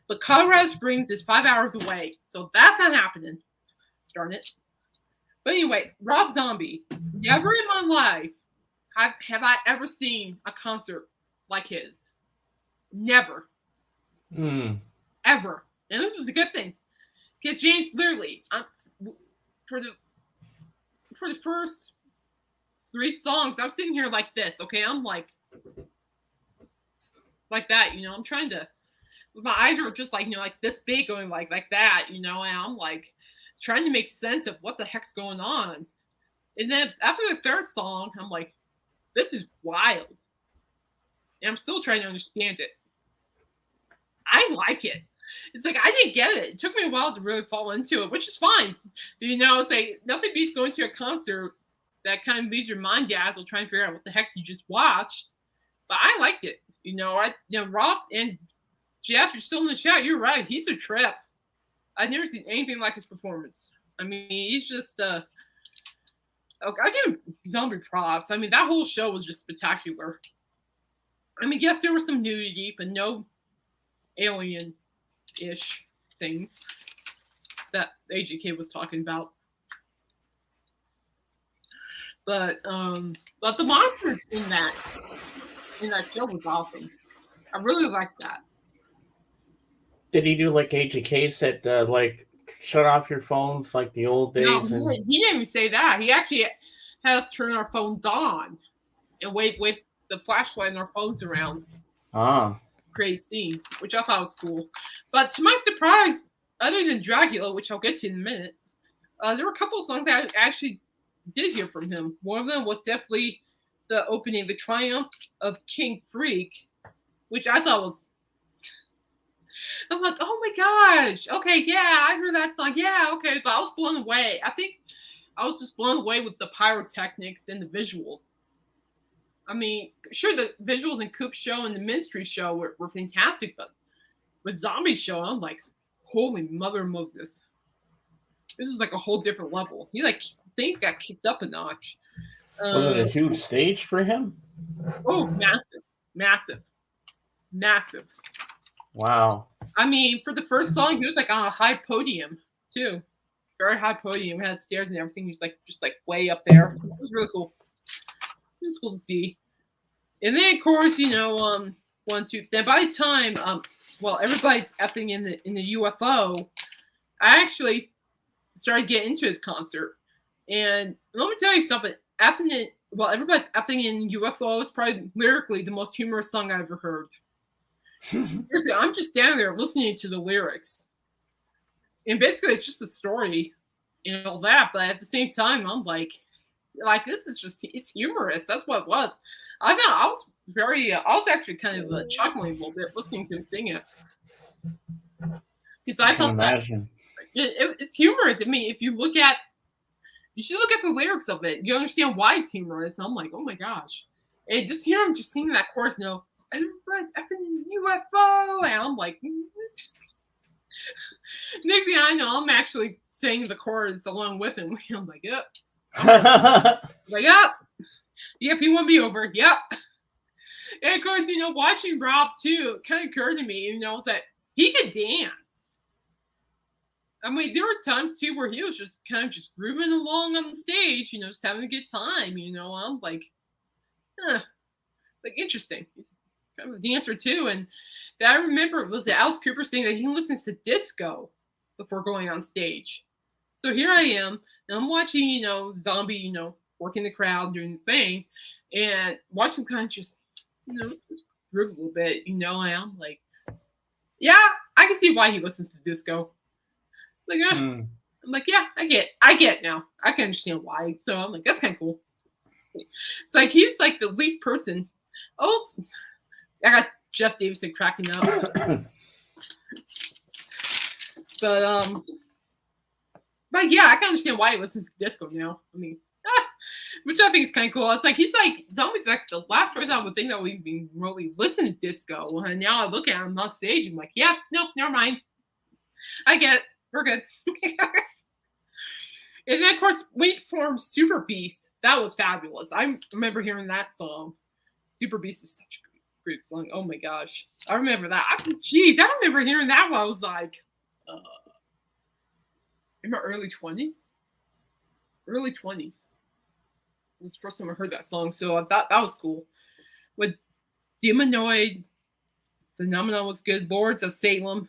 B: But Colorado Springs is 5 hours away, so that's not happening. Darn it. But anyway, Rob Zombie. Never in my life have I ever seen a concert like his. Never. Ever. And this is a good thing. Because James, literally, for the first 3 songs, I'm sitting here like this, okay? I'm like that, I'm trying to, my eyes are just like, like this big, going like that, and I'm like trying to make sense of what the heck's going on. And then after the 3rd song, I'm like, this is wild. And I'm still trying to understand it. I like it. It's like, I didn't get it. It took me a while to really fall into it, which is fine. It's like, nothing beats going to a concert that kind of leaves your mind dazzled trying to figure out what the heck you just watched. But I liked it. Rob and Jeff, you're still in the chat. You're right. He's a trip. I've never seen anything like his performance. I mean, he's just, I give him Zombie props. I mean, that whole show was just spectacular. I mean, yes, there was some nudity, but no alien-ish things that AGK was talking about. But the monsters in that show was awesome. I really liked that.
A: Did he do like AGK said, like shut off your phones like the old days?
B: No, he didn't even say that. He actually had us turn our phones on and wave the flashlight and our phones around. Great scene, which I thought was cool. But to my surprise, other than Dracula, which I'll get to in a minute, there were a couple of songs that I actually did hear from him. One of them was definitely the opening, The Triumph of King Freak, which I thought was, I'm like, oh my gosh, okay, yeah, I heard that song, yeah, okay, but I was blown away. I think I was just blown away with the pyrotechnics and the visuals. I mean, sure, the visuals in Coop's show and the Ministry show were fantastic, but with Zombie's show, I'm like, holy mother of Moses. This is like a whole different level. Things got kicked up a notch.
A: Was it a huge stage for him?
B: Oh, massive.
A: Wow.
B: I mean, for the first song, he was like on a high podium too, very high podium, had stairs and everything. He was like just like way up there. It was really cool. It was cool to see. And then of course, 1, 2. Then by the time, everybody's effing in the UFO, I actually started getting into his concert. And let me tell you something. Everybody's effing in UFO is probably lyrically the most humorous song I ever heard. Seriously, I'm just standing there listening to the lyrics. And basically it's just a story and all that, but at the same time, I'm like this is just, it's humorous. That's what it was. I was actually kind of chuckling a little bit listening to him sing it. Because I thought imagine. It's humorous. I mean, you should look at the lyrics of it. You understand why it's humorous. I'm like, oh my gosh. And just hear him just singing that chorus, everybody's effing in the UFO. And I'm like, Next thing I know, I'm actually singing the chorus along with him. I'm like, yep. Like, yep. Yep, he won me over. Yep. And of course, watching Rob too, it kind of occurred to me, that he could dance. I mean, there were times too where he was just kind of just grooving along on the stage, just having a good time. I'm like, like interesting. He's kind of a dancer too. And that I remember was that Alice Cooper saying that he listens to disco before going on stage. So here I am, and I'm watching, Zombie, working the crowd, doing his thing, and watch him kind of just, just groove a little bit, and I'm like, yeah, I can see why he listens to disco. Like, I'm like, yeah, I get now. I can understand why. So I'm like, that's kind of cool. It's like he's like the least person. Oh, I got Jeff Davison cracking up. But yeah, I can understand why he listens to disco now. I mean, which I think is kind of cool. It's like Zombie's like the last person I would think that would even really listen to disco. And now I look at him on stage and I'm like, yeah, no, never mind. I get it. We're good. And then, of course, we performed Super Beast. That was fabulous. I remember hearing that song. Super Beast is such a great song. Oh, my gosh. I remember that. I remember hearing that when I was like in my early 20s. Early 20s. It was the first time I heard that song. So I thought that was cool. With Demonoid, Phenomenon was good. Lords of Salem.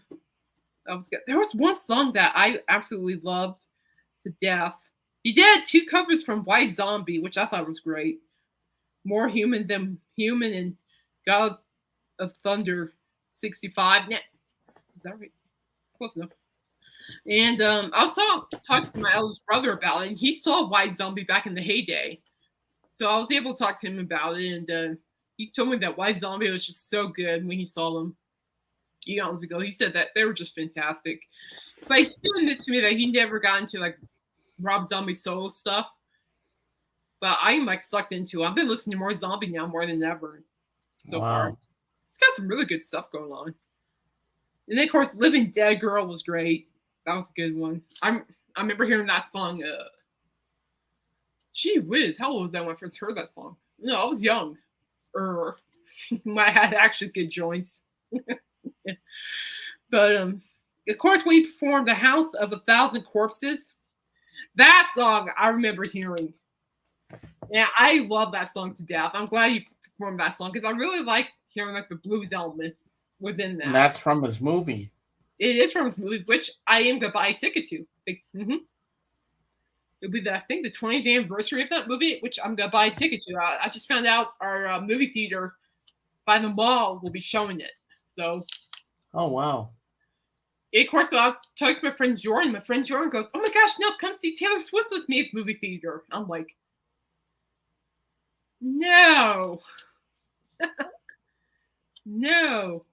B: That was good. There was one song that I absolutely loved to death. He did 2 covers from White Zombie, which I thought was great. More Human Than Human and God of Thunder 65. Is that right? Close enough. And I was talking to my eldest brother about it, and he saw White Zombie back in the heyday. So I was able to talk to him about it, and he told me that White Zombie was just so good when he saw them eons ago. He said that they were just fantastic. But he did admit to me that he never got into like Rob Zombie solo stuff. But I'm like sucked into it. I've been listening to more Zombie now more than ever so far. It's got some really good stuff going on. And then of course Living Dead Girl was great. That was a good one. I remember hearing that song. Gee whiz, how old was I when I first heard that song? No, I was young. I had actually good joints. But of course, when he performed "The House of 1,000 Corpses," that song I remember hearing. Yeah, I love that song to death. I'm glad he performed that song because I really like hearing like the blues elements within that.
A: And that's from his movie.
B: It is from his movie, which I am gonna buy a ticket to. It'll be I think the 20th anniversary of that movie, which I'm gonna buy a ticket to. I just found out our movie theater by the mall will be showing it. So.
A: Oh wow.
B: Of course, I talked to my friend Jordan. My friend Jordan goes, "Oh my gosh, no, come see Taylor Swift with me at the movie theater." I'm like, no. No.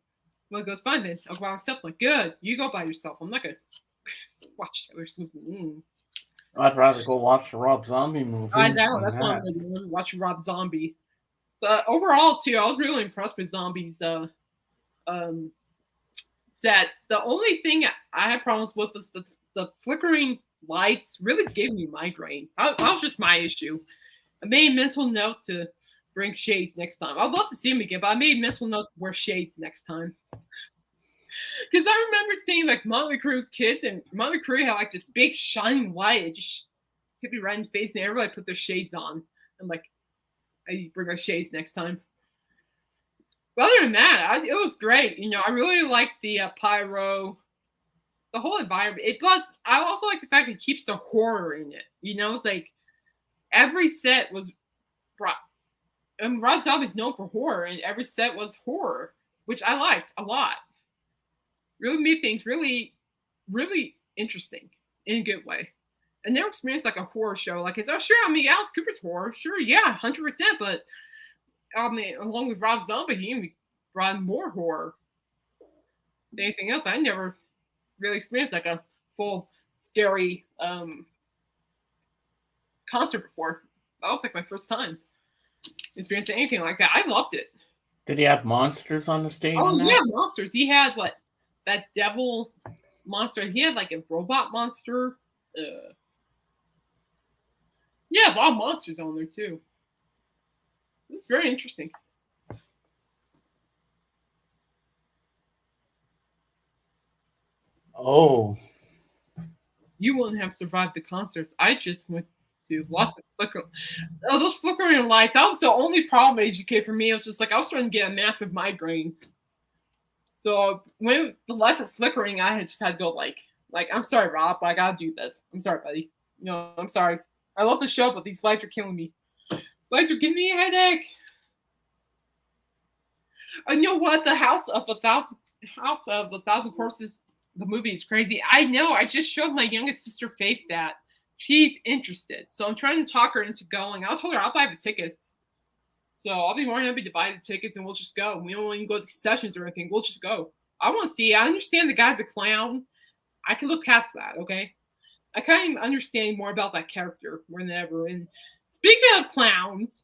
B: Well, it goes, fine then. I'll go by myself. I'm like, good. You go by yourself. I'm not going to watch Taylor Swift.
A: I'd rather go watch the Rob Zombie movie.
B: I know. That's what I'm going to do. Watch Rob Zombie. But overall, too, I was really impressed with Zombie's set. The only thing I had problems with was the flickering lights really gave me migraine. That was just my issue. I made a mental note to bring shades next time. I'd love to see them again, but I made a mental note to wear shades next time. Because I remember seeing like Motley Crue's kids, and Motley Crue had like this big shining light. It just hit me right in the face, and everybody put their shades on. I'm like, I bring our shades next time. But other than that, it was great. I really liked the pyro, the whole environment. Plus, I also like the fact that it keeps the horror in it. It's like every set was brought. And Rob Zombie's known for horror, and every set was horror, which I liked a lot. Really made things really, really interesting in a good way. I never experienced like a horror show like it's. Oh, sure, Alice Cooper's horror, sure, yeah, 100%. But along with Rob Zombie, he brought more horror than anything else. I never really experienced like a full scary concert before. That was like my first time experiencing anything like that. I loved it.
A: Did he have monsters on the stage?
B: Oh yeah, monsters. He had that devil monster. He had like a robot monster. Yeah, a lot of monsters on there too. It's very interesting.
A: Oh.
B: You wouldn't have survived the concerts. I just went to lots of flicker. Oh, those flickering lights. That was the only problem, AGK, for me. It was just like I was trying to get a massive migraine. So when the lights were flickering, I just had to go like I'm sorry, Rob, but I gotta do this. I'm sorry, buddy. No, I'm sorry. I love the show, but these lights are killing me. These lights are giving me a headache. And you know what? The House of a Thousand Corpses, the movie is crazy. I know. I just showed my youngest sister Faith that she's interested, so I'm trying to talk her into going. I told her I'll buy the tickets, so I'll be more happy to buy the tickets and we'll just go. We don't even go to sessions or anything. We'll just go. I want to see. I understand the guy's a clown. I can look past that. Okay, I kind of understand more about that character more than ever. And speaking of clowns.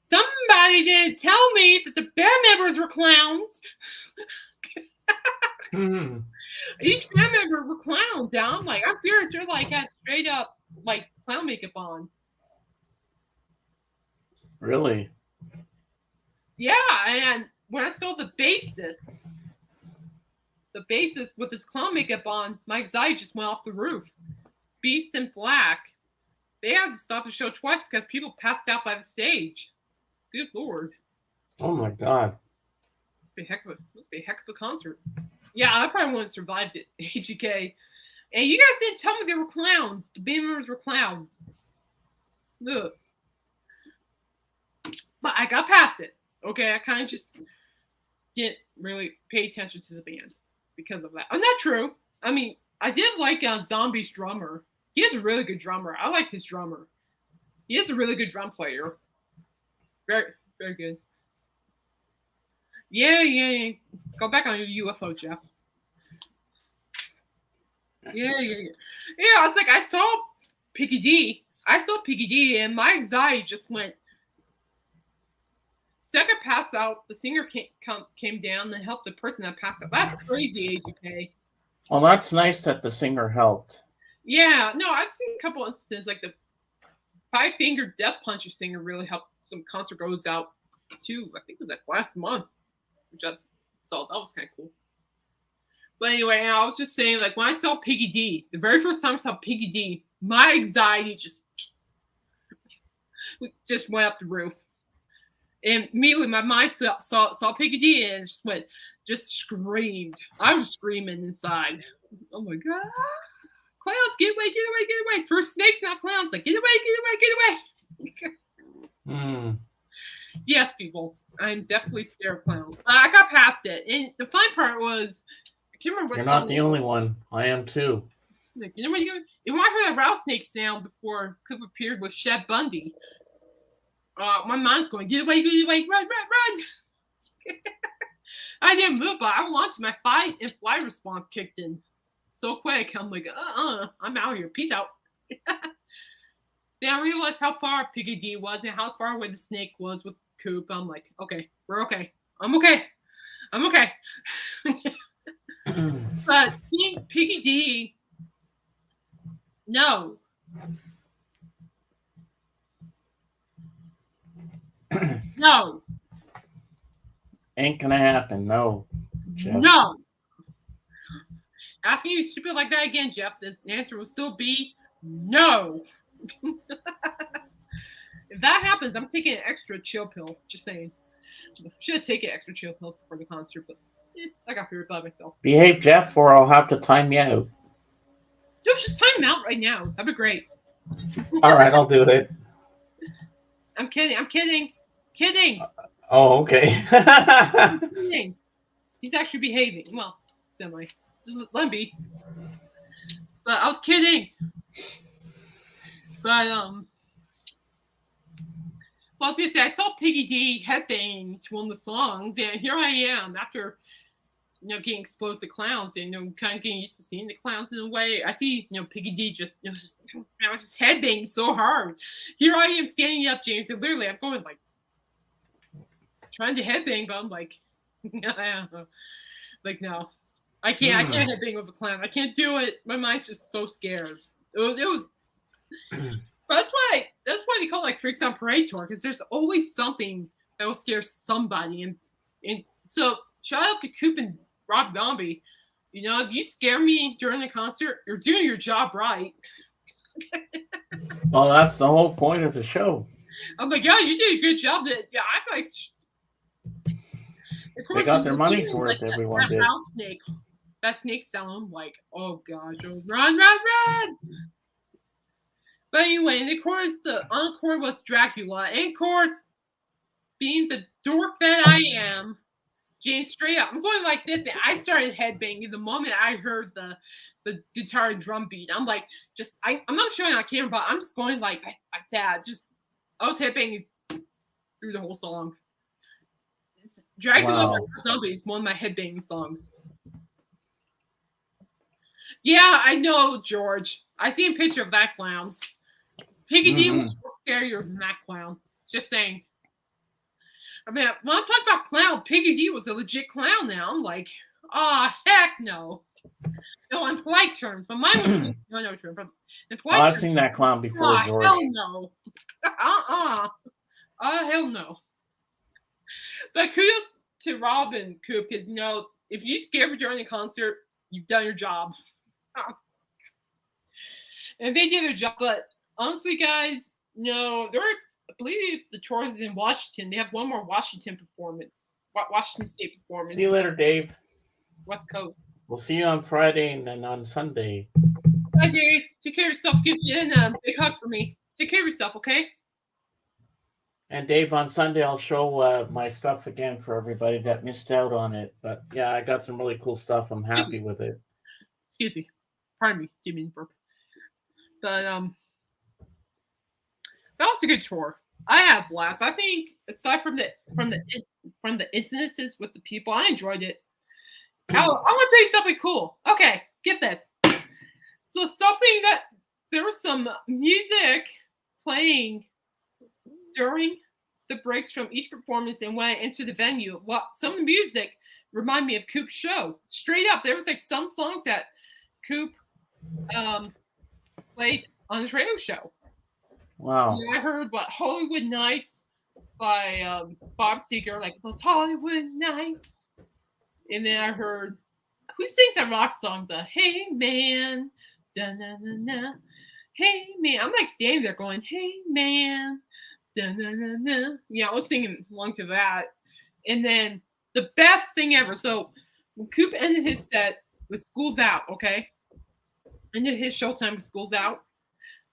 B: Somebody didn't tell me that the band members were clowns. Each band member were clowns. I'm like, I'm serious. They're like had straight up like clown makeup on.
A: Really?
B: Yeah, and when I saw the bassist with his clown makeup on, my anxiety just went off the roof. Beast in Black. They had to stop the show twice because people passed out by the stage. Good Lord.
A: Oh my God.
B: Must be a heck of a concert. Yeah, I probably wouldn't have survived it, HGK. And you guys didn't tell me they were clowns. The band members were clowns. Ugh. But I got past it. Okay, I kind of just didn't really pay attention to the band because of that. And that's true. I mean, I did like Zombie's drummer. He is a really good drummer. I liked his drummer. He is a really good drum player. Very, very good. Yeah. Go back on your UFO, Jeff. Yeah. I was like, I saw Piggy D, and my anxiety just went. Second pass out, the singer came down and helped the person that passed out. That's crazy, AJK.
A: Well, that's nice that the singer helped.
B: Yeah, no, I've seen a couple instances like the Five Finger Death Puncher singer really helped some concert goes out too. I think it was like last month, which I saw. That was kind of cool. But anyway, I was just saying, like when I saw Piggy D, the very first time I saw Piggy D, my anxiety just went up the roof. And immediately my mind saw Piggy D and just screamed. I was screaming inside. Oh my God. Clowns, get away. First snakes, not clowns. Like, get away. Yes, people. I'm definitely scared of clowns. I got past it. And the fun part was, I can't remember what
A: You're
B: song.
A: not the only one. I am too.
B: Like, you know what? You want to hear that rattlesnake sound before Coop appeared with Shed Bundy. My mind's going, get away, run. I didn't move, but I launched my fight and flight response kicked in so quick. I'm like, I'm out here. Peace out. Then I realized how far Piggy D was and how far away the snake was with Coop. I'm like, okay, we're okay. I'm okay. But seeing Piggy D, no. No.
A: Ain't gonna happen. No.
B: Jeff. No. Asking you stupid like that again, Jeff, the answer will still be no. If that happens, I'm taking an extra chill pill. Just saying. Should have taken extra chill pills before the concert, but I got through it by myself.
A: Behave, Jeff, or I'll have to time you out.
B: No, just time out right now. That'd be great.
A: All right, I'll do it.
B: I'm kidding.
A: Oh, okay.
B: I'm kidding. He's actually behaving. Well, semi. Just let him be. But I was kidding. But well, I was gonna say I saw Piggy D headbang to one of the songs, and here I am after getting exposed to clowns and kind of getting used to seeing the clowns in a way. I see Piggy D just headbang so hard. Here I am standing up, James, and literally I'm going like trying to headbang, but I'm like, like no. I can't headbang with a clown. I can't do it. My mind's just so scared. It was but that's why they call it like Freaks on Parade Tour, because there's always something that will scare somebody. And so shout out to Coop and Rob Zombie. You know, if you scare me during the concert, you're doing your job right.
A: Well, that's the whole point of the show.
B: I'm like, yeah, you did a good job. Yeah, I'm like, of course,
A: They got their money's worth.
B: like,
A: Everyone
B: that
A: did.
B: house snake, that snake sound. I'm like, oh gosh, oh, run! But anyway, and of course, the encore was Dracula, and of course, being the dork that I am, James straight up, I'm going like this, and I started headbanging the moment I heard the guitar and drum beat. I'm like, I'm not showing on camera, but I'm just going like that. I was headbanging through the whole song. Dracula by Zombie is one of my headbanging songs. Yeah, I know, George. I see a picture of that clown. Piggy D was scarier than that clown. Just saying. I mean, when I'm talking about clown, Piggy D was a legit clown now. I'm like, heck no. No, in polite terms, but mine was no term. But in polite terms,
A: I've seen that clown before, George.
B: Hell no. Hell no. But kudos to Rob and Coop, because if you scared me during the concert, you've done your job. And they did their job, but honestly, guys, I believe the tour is in Washington. They have one more Washington State performance.
A: See you later, Dave.
B: West Coast.
A: We'll see you on Friday and then on Sunday.
B: Bye, Dave. Take care of yourself. Give Jen a big hug for me. Take care of yourself, okay?
A: And Dave, on Sunday, I'll show my stuff again for everybody that missed out on it. But yeah, I got some really cool stuff. I'm happy with it.
B: Excuse me. Pardon me. Didn't mean to burp. But that was a good tour. I had a blast. I think aside from the incidences with the people, I enjoyed it. I want to tell you something cool. Okay, get this. So there was some music playing during the breaks from each performance, and when I entered the venue, some of the music reminded me of Coop's show. Straight up, there was like some songs that Coop played on his radio show.
A: Wow.
B: And I heard Hollywood Nights by Bob Seger, like those Hollywood Nights. And then I heard, who sings that rock song? The Hey Man, da na na na, Hey Man. I'm like standing there going, Hey Man, da na na na. Yeah, I was singing along to that. And then the best thing ever. So when Coop ended his set with School's Out, okay? Ended his showtime with School's Out.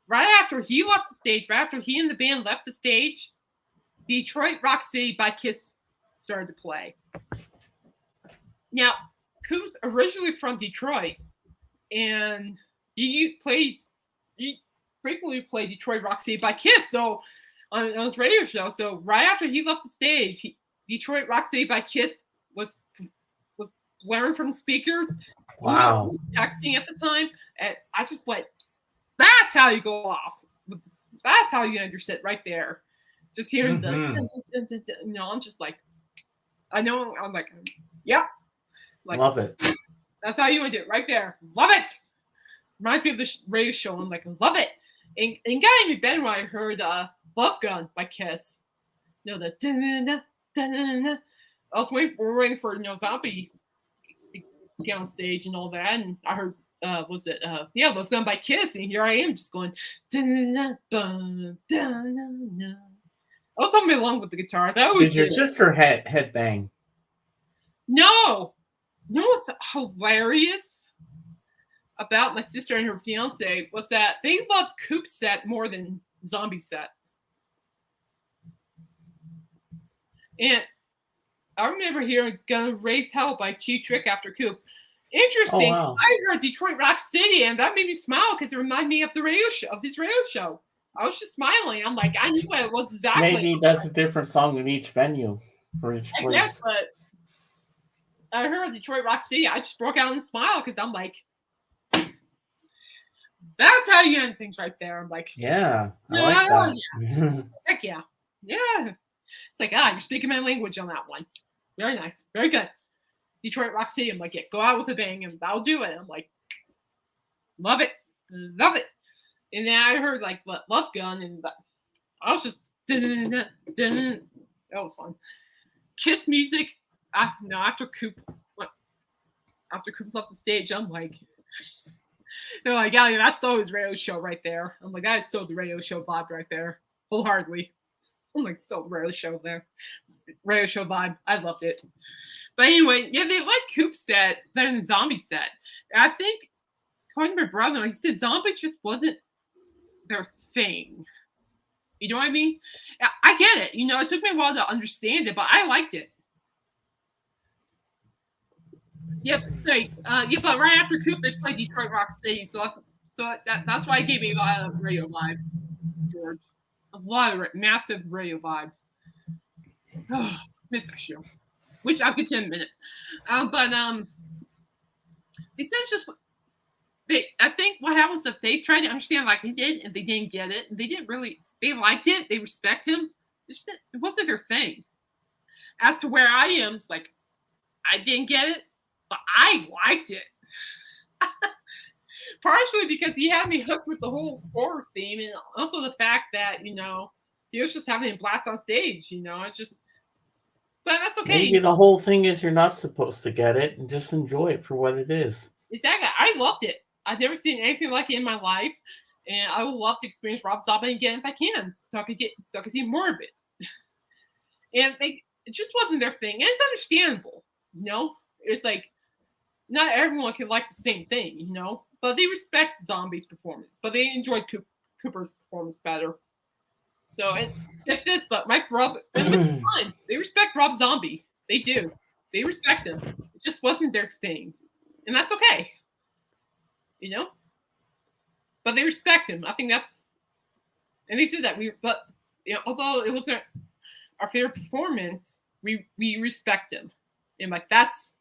B: Right after he left the stage, right after he and the band left the stage, Detroit Rock City by Kiss started to play. Now, Coop's originally from Detroit, and he frequently played Detroit Rock City by Kiss, so on his radio show. So right after he left the stage, Detroit Rock City by Kiss was blaring from the speakers.
A: Wow.
B: Texting at the time, and I just went, that's how you go off. That's how you understand right there. Just hearing I'm just like, I know, I'm like, yeah. Like,
A: love it.
B: That's how you would do it right there. Love it. Reminds me of the radio show. I'm like, love it. And got even better when I heard Love Gun by Kiss. The da-da-da-da-da-da. I was waiting for Zombie to get on stage and all that, and I heard Love Gun by Kiss, and here I am just going da-da-da-da-da-da. I was humming along with the guitars. I always
A: did your sister headbang?
B: No. You know what's hilarious about my sister and her fiance was that they loved Coop's set more than Zombie's set. And I remember hearing Gonna Raise Hell by Cheap Trick after Coop. Interesting. Oh, wow. I heard Detroit Rock City, and that made me smile because it reminded me of the radio show, of his radio show. I was just smiling. I'm like, I knew what it was exactly.
A: Maybe that's a different song in each venue for each place.
B: Yes, but I heard Detroit Rock City. I just broke out in a smile because I'm like, that's how you end things right there. I'm like,
A: yeah, I like that.
B: Yeah. Heck yeah. Yeah. It's like, you're speaking my language on that one. Very nice. Very good. Detroit Rock City. I'm like, yeah, go out with a bang, and that'll do it. I'm like, love it, love it. And then I heard like what Love Gun, and I was just that was fun. Kiss music. No, after Coop left the stage, I'm like, they're like, yeah, that's so his radio show right there. I'm like, that is so the radio show vibe right there, wholeheartedly. I'm like, so radio show vibe. I loved it. But anyway, yeah, they like Coop's set better than Zombie set. And I think, according to my brother, he said Zombies just wasn't their thing. You know what I mean? I get it. You know, it took me a while to understand it, but I liked it. Yep. But right after Coop, they played Detroit Rock City, so that's why it gave me a lot of radio vibes, George. A lot of massive radio vibes. Oh, miss that show. Which I'll get to in a minute. They said just I think what happened was that they tried to understand like he did, and they didn't get it. And they didn't really. They liked it. They respect him. It wasn't their thing. As to where I am, it's like I didn't get it, but I liked it. Partially because he had me hooked with the whole horror theme, and also the fact that he was just having a blast on stage. It's just. But that's okay.
A: Maybe the whole thing is you're not supposed to get it and just enjoy it for what it is.
B: Exactly. I loved it. I've never seen anything like it in my life. And I would love to experience Rob Zombie again if I can, so I could see more of it. And it just wasn't their thing. And it's understandable, It's like not everyone can like the same thing, But they respect Zombie's performance, but they enjoyed Cooper's performance better. So get this, but my brother, and it's fine. They respect Rob Zombie. They do. They respect him. It just wasn't their thing, and that's okay. But they respect him. I think that's, and they said that although it wasn't our favorite performance, we respect him, and like that's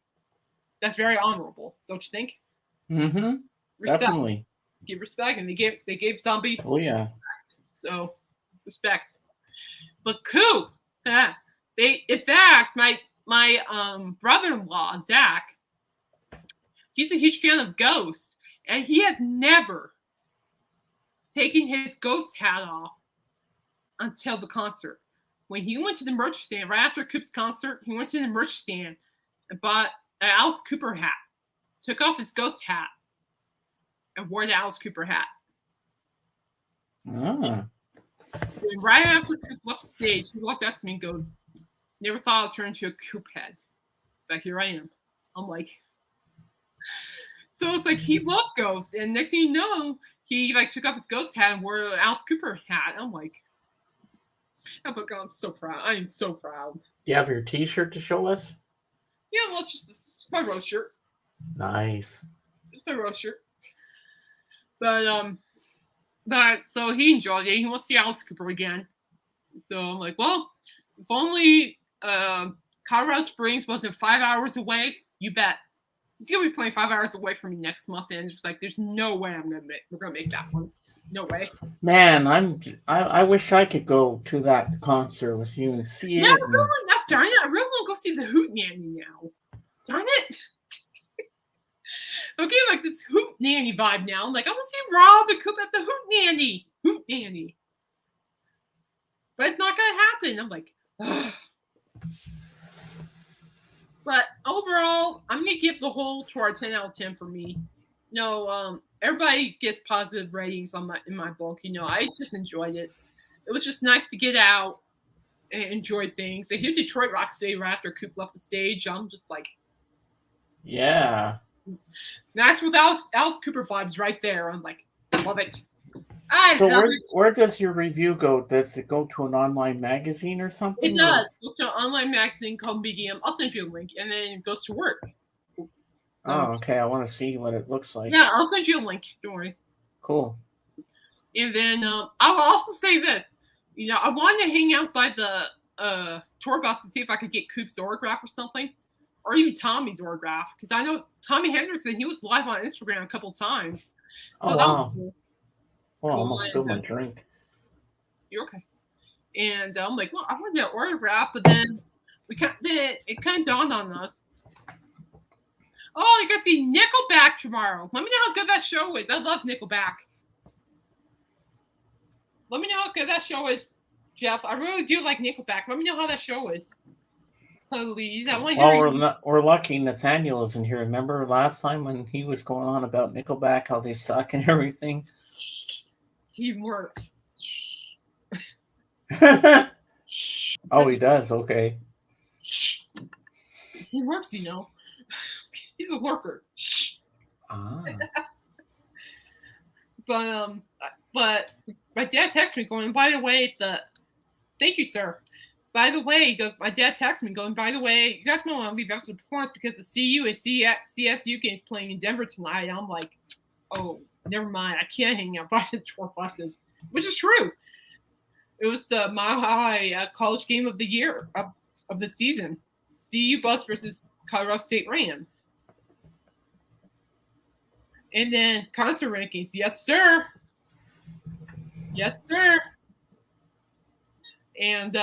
B: very honorable, don't you think?
A: Mm-hmm. Definitely.
B: Give respect, and they gave Zombie.
A: Oh yeah.
B: Respect. So respect. But Coop, in fact, my brother-in-law Zach, he's a huge fan of Ghost, and he has never taken his Ghost hat off until the concert. When he went to the merch stand right after Coop's concert, he went to the merch stand and bought an Alice Cooper hat, took off his Ghost hat, and wore the Alice Cooper hat.
A: Ah.
B: And right after Coop left the stage, he walked up to me and goes, "Never thought I'd turn into a Coop head, but here I am." I'm like, so it's like he loves Ghost, and next thing you know, he like took off his Ghost hat and wore an Alice Cooper hat. I'm like, oh my God, I'm so proud. I am so proud.
A: Do you have your T-shirt to show us?
B: Yeah, well, it's just my road shirt.
A: Nice.
B: It's my road shirt. But so he enjoyed it. He wants to see Alice Cooper again. So I'm like, well, if only Colorado Springs wasn't 5 hours away, you bet. He's gonna be playing 5 hours away from me next month, and it's like there's no way we're gonna make that one. No way.
A: Man, I wish I could go to that concert with you and see it.
B: Darn it! I really want to go see the Hootenanny now. Darn it! Okay, like this Hootenanny vibe now. I'm like, I want to see Rob and Coop at the Hootenanny. But it's not gonna happen. I'm like, ugh. But overall, I'm gonna give the whole tour a 10 out of 10 for me. Everybody gets positive ratings in my book. I just enjoyed it. It was just nice to get out and enjoy things. I hear Detroit Rock City right after Coop left the stage. I'm just like,
A: yeah,
B: nice with Alice Cooper vibes right there. I'm like, love it.
A: So where does your review go? Does it go to an online magazine or something?
B: It does. It goes to an online magazine called Medium. I'll send you a link, and then it goes to work.
A: Oh, okay. I want to see what it looks like.
B: Yeah, I'll send you a link. Don't worry.
A: Cool.
B: And then I'll also say this. I wanted to hang out by the tour bus to see if I could get Coop's autograph or something, or even Tommy's autograph, because I know Tommy Hendrickson, he was live on Instagram a couple times. So
A: that
B: was cool.
A: Well, I almost spilled my drink.
B: You're okay. And I'm like, well, I wanted that autograph, but then it kind of dawned on us. Oh, you're gonna see Nickelback tomorrow. Let me know how good that show is. I love Nickelback. Let me know how good that show is, Jeff. I really do like Nickelback. Let me know how that show is. Please, I want to hear you.
A: We're lucky Nathaniel isn't here. Remember last time when he was going on about Nickelback, how they suck and everything?
B: He works.
A: Oh, he does? Okay.
B: He works, you know. He's a worker.
A: Ah.
B: But my dad texted me going, by the way, thank you, sir. By the way, he goes, my dad texted me going, by the way, you guys might want to leave after the performance because the CU and CSU game's playing in Denver tonight. And I'm like, oh, never mind. I can't hang out by the tour buses, which is true. It was the Mile High college game of the year, of the season. CU bus versus Colorado State Rams. And then concert rankings. Yes, sir. Yes, sir. And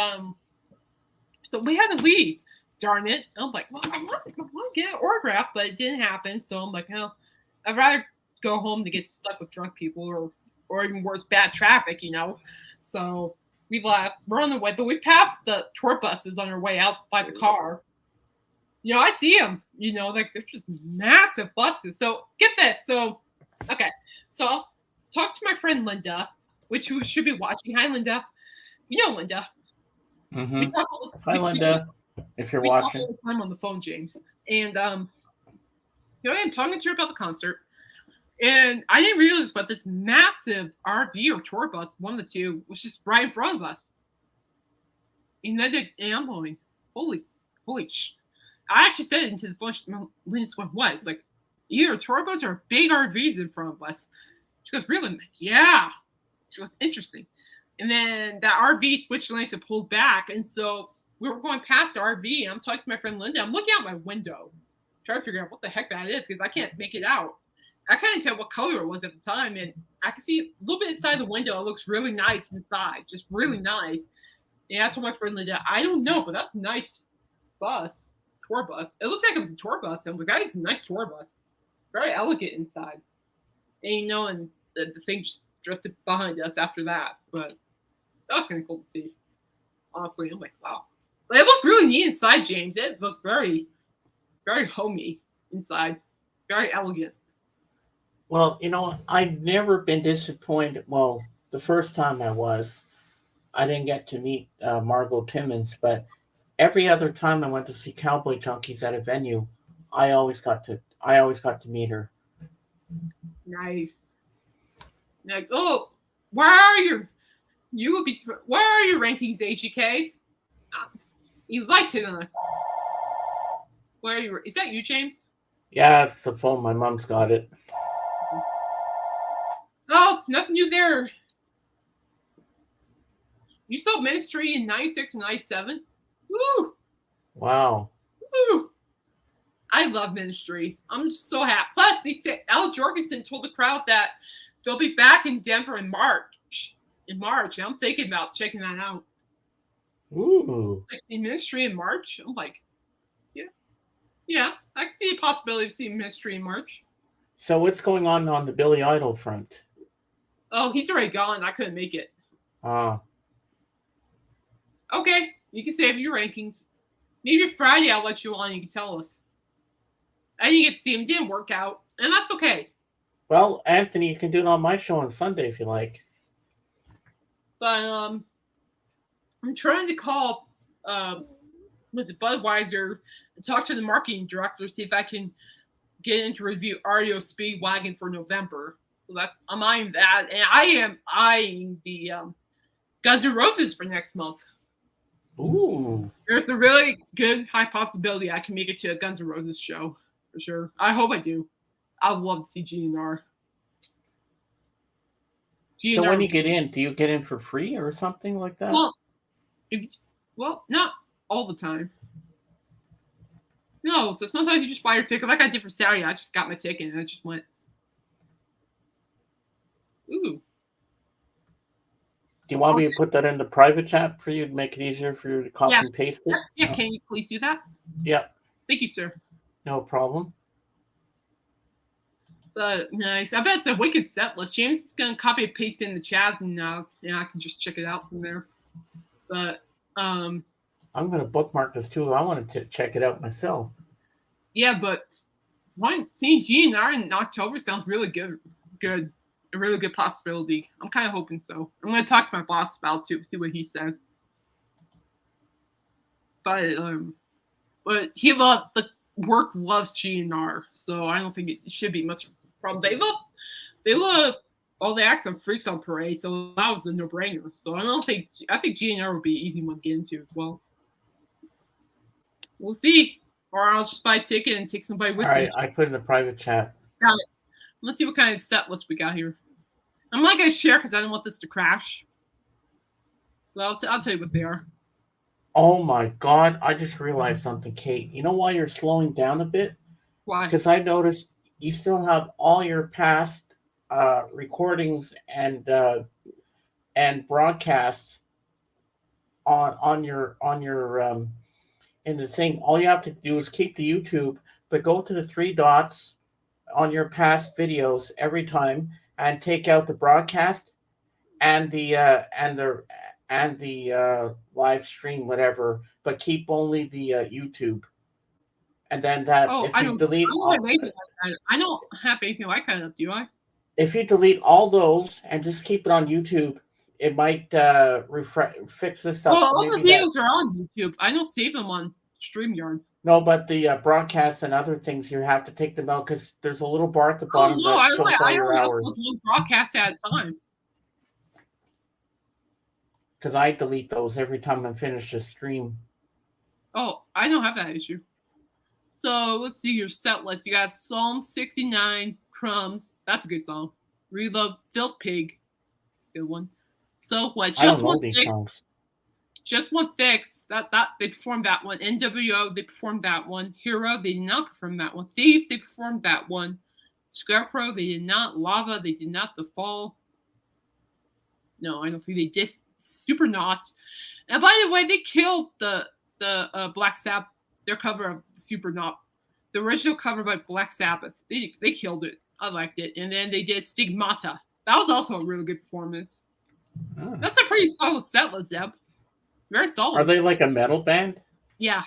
B: so we had to leave. Darn it. I'm like, well, I want to get an autograph, but it didn't happen. So I'm like, oh, I'd rather go home to get stuck with drunk people or even worse, bad traffic, you know. So we left. We're on the way, but we passed the tour buses on our way out by the car. You know, I see them, you know, like they're just massive buses. So get this. So, okay. So I'll talk to my friend Linda, which you should be watching. Hi, Linda. You know Linda.
A: Mm-hmm. Hi, Linda. If you're watching.
B: We talk all the time on the phone, James. And I'm talking to her about the concert. And I didn't realize, but this massive RV or tour bus, one of the two, was just right in front of us. And then I'm going, holy sh. I actually said it into the phone. Linda's going, what? It's like either tour bus or big RVs in front of us. She goes, really? I'm like, yeah. She goes, interesting. And then that RV switched lanes and pulled back. And so we were going past the RV, and I'm talking to my friend Linda. I'm looking out my window, trying to figure out what the heck that is because I can't make it out. I couldn't tell what color it was at the time, and I could see a little bit inside the window. It looks really nice inside, just really nice. And that's what my friend Linda, I don't know, but that's a nice tour bus. It looked like it was a tour bus. I'm like, that is a nice tour bus. Very elegant inside. And you know, and the thing just drifted behind us after that. But that was kind of cool to see. Honestly, I'm like, wow. But it looked really neat inside, James. It looked very, very homey inside. Very elegant.
A: Well, you know, I've never been disappointed. Well, the first time I didn't get to meet Margot Timmons, but every other time I went to see Cowboy Junkies at a venue, I always got to meet her.
B: Nice. Like, oh, where are your rankings, AGK? You liked it on us. Where are you? Is that you, James?
A: Yeah, it's the phone. My mom's got it.
B: Oh, nothing new there. You saw Ministry in 96 and 97? Woo!
A: Wow.
B: Woo! I love Ministry. I'm just so happy. Plus, they said Al Jorgensen told the crowd that they'll be back in Denver in March. I'm thinking about checking that out.
A: Ooh.
B: Like see Ministry in March? I'm like, yeah. I can see a possibility of seeing Ministry in March.
A: So what's going on the Billy Idol front?
B: Oh, he's already gone. I couldn't make it. Okay, you can save your rankings. Maybe Friday I'll let you on. You can tell us. I didn't get to see him. Didn't work out, and that's okay.
A: Well, Anthony, you can do it on my show on Sunday if you like.
B: But I'm trying to call was it Budweiser and talk to the marketing director, see if I can get into review REO Speedwagon for November. So that I'm eyeing that, and I am eyeing the Guns N' Roses for next month.
A: Ooh.
B: There's a really good high possibility I can make it to a Guns N' Roses show for sure. I hope I do. I'd love to see GNR.
A: So when you get in, do you get in for free or something like that?
B: Well, not all the time. No, so sometimes you just buy your ticket. Like I did for Saturday, I just got my ticket and I just went. Ooh.
A: Do you want me to put that in the private chat for you to make it easier for you to copy and paste it?
B: Yeah, can you please do that?
A: Yeah.
B: Thank you, sir.
A: No problem.
B: But nice. I bet it's a wicked set list. James is gonna copy and paste in the chat, and I can just check it out from there. But
A: I'm gonna bookmark this too. I wanted to check it out myself.
B: yeah, but seeing GNR in October sounds really good. Good, a really good possibility. I'm kind of hoping so. I'm gonna talk to my boss about it too, see what he says. But he loves the work loves GNR, so I don't think it should be much of a problem. They love all the acts on Freaks on Parade, so that was a no-brainer. So I think GNR would be an easy one to get into as well. We'll see. Or I'll just buy a ticket and take somebody with me.
A: All right, I put in the private chat.
B: Got it. Let's see what kind of set list we got here. I'm not going to share because I don't want this to crash. Well, I'll tell you what they are.
A: Oh my God, I just realized something, Kate. You know why you're slowing down a bit?
B: Why?
A: Because I noticed you still have all your past recordings and broadcasts on your in the thing. All you have to do is keep the YouTube, but go to the three dots on your past videos every time and take out the broadcast and the live stream, whatever, but keep only the YouTube. And then that if you delete
B: I don't have anything like that, do I?
A: If you delete all those and just keep it on YouTube, it might fix this up.
B: Well, all the videos are on YouTube. I don't save them on StreamYard.
A: No, but the broadcasts and other things, you have to take them out because there's a little bar at the bottom that shows all your hours.
B: One broadcast at a time.
A: Because I delete those every time I finish a stream.
B: Oh, I don't have that issue. So let's see your set list. You got Psalm 69, Crumbs. That's a good song. Reload, Filth Pig. Good one. So what?
A: Just one these songs.
B: Just One Fix. That they performed that one. NWO, they performed that one. Hero, they did not perform that one. Thieves, they performed that one. Scarecrow, they did not. Lava, they did not. The Fall. No, I don't think they did. Super not. And by the way, they killed the Black Sabbath. Their cover of Super Not. The original cover by Black Sabbath. They killed it. I liked it. And then they did Stigmata. That was also a really good performance. Oh. That's a pretty solid set list, Zeb. Very solid.
A: Are they like a metal band?
B: Yeah.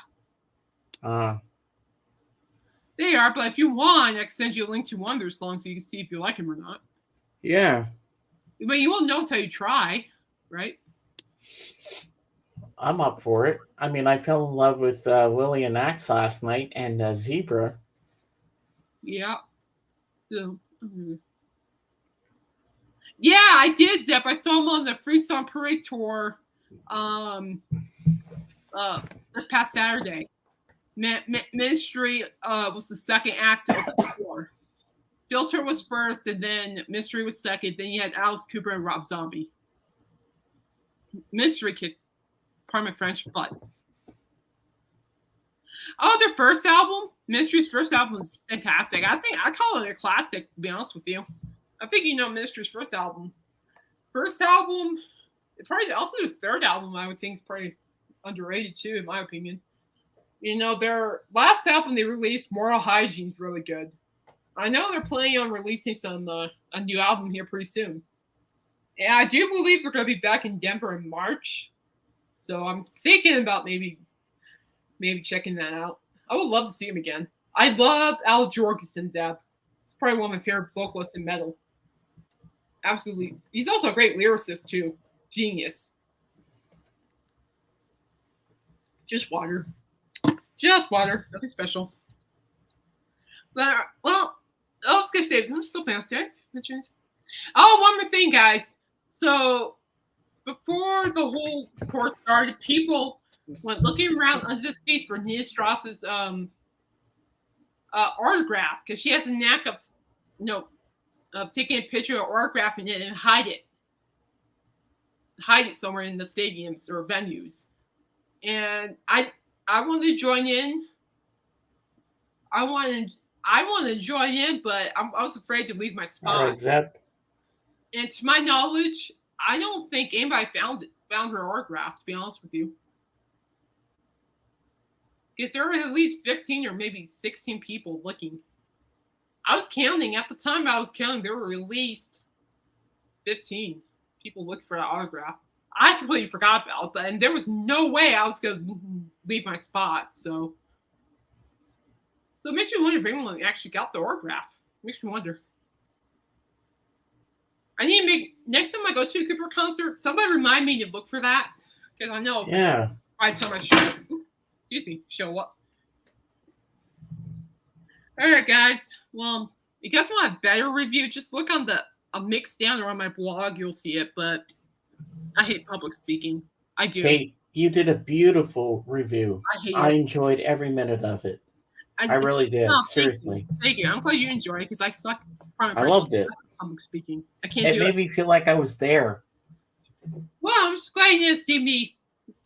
B: They are, but if you want, I can send you a link to one of their songs so you can see if you like them or not.
A: Yeah.
B: But you won't know until you try, right?
A: I'm up for it. I mean, I fell in love with Lillian Axe last night and Zebra.
B: Yeah. So, yeah, I did, Zep. I saw him on the Freaks on Parade tour this past Saturday. Ministry was the second act of the tour. Filter was first, and then Mystery was second. Then you had Alice Cooper and Rob Zombie. Mystery kicked, pardon my French, but their first album, Mystery's first album, is fantastic. I call it a classic, to be honest with you. I think you know Mystery's first album. Probably also their third album, I would think, is pretty underrated too, in my opinion. You know, their last album they released, Moral Hygiene, is really good. I know they're planning on releasing a new album here pretty soon. And I do believe they're going to be back in Denver in March. So I'm thinking about maybe checking that out. I would love to see him again. I love Al Jorgensen, Zab. He's probably one of my favorite vocalists in metal. Absolutely. He's also a great lyricist, too. Genius. Just water. Nothing special. But, well, I was going to say, I'm still bouncing. Oh, one more thing, guys. So, before the whole course started, people went looking around under the seats for Nia Strauss's autograph, because she has a knack of taking a picture or autographing it and hide it somewhere in the stadiums or venues. And I wanted to join in. I wanted to join in, but I was afraid to leave my spot.
A: All right, Zeb.
B: And to my knowledge, I don't think anybody found her autograph, to be honest with you. Because there were at least 15 or maybe 16 people looking. I was counting at the time. I was counting. There were at least 15 people looking for that autograph. I completely forgot about that, and there was no way I was going to leave my spot. So it makes me wonder if anyone actually got the autograph. Makes me wonder. I need to make next time I go to a Cooper concert. Somebody remind me to look for that because I know.
A: Yeah.
B: By the time I show up. All right, guys. Well, if you guys want a better review, just look on a mix down or on my blog. You'll see it. But I hate public speaking. I do.
A: Kate, you did a beautiful review. I enjoyed every minute of it. I really did. Seriously.
B: Thank you. I'm glad you enjoyed it because I suck.
A: I loved it.
B: Public speaking. I can't do it.
A: It made me feel like I was there.
B: Well, I'm just glad you didn't see me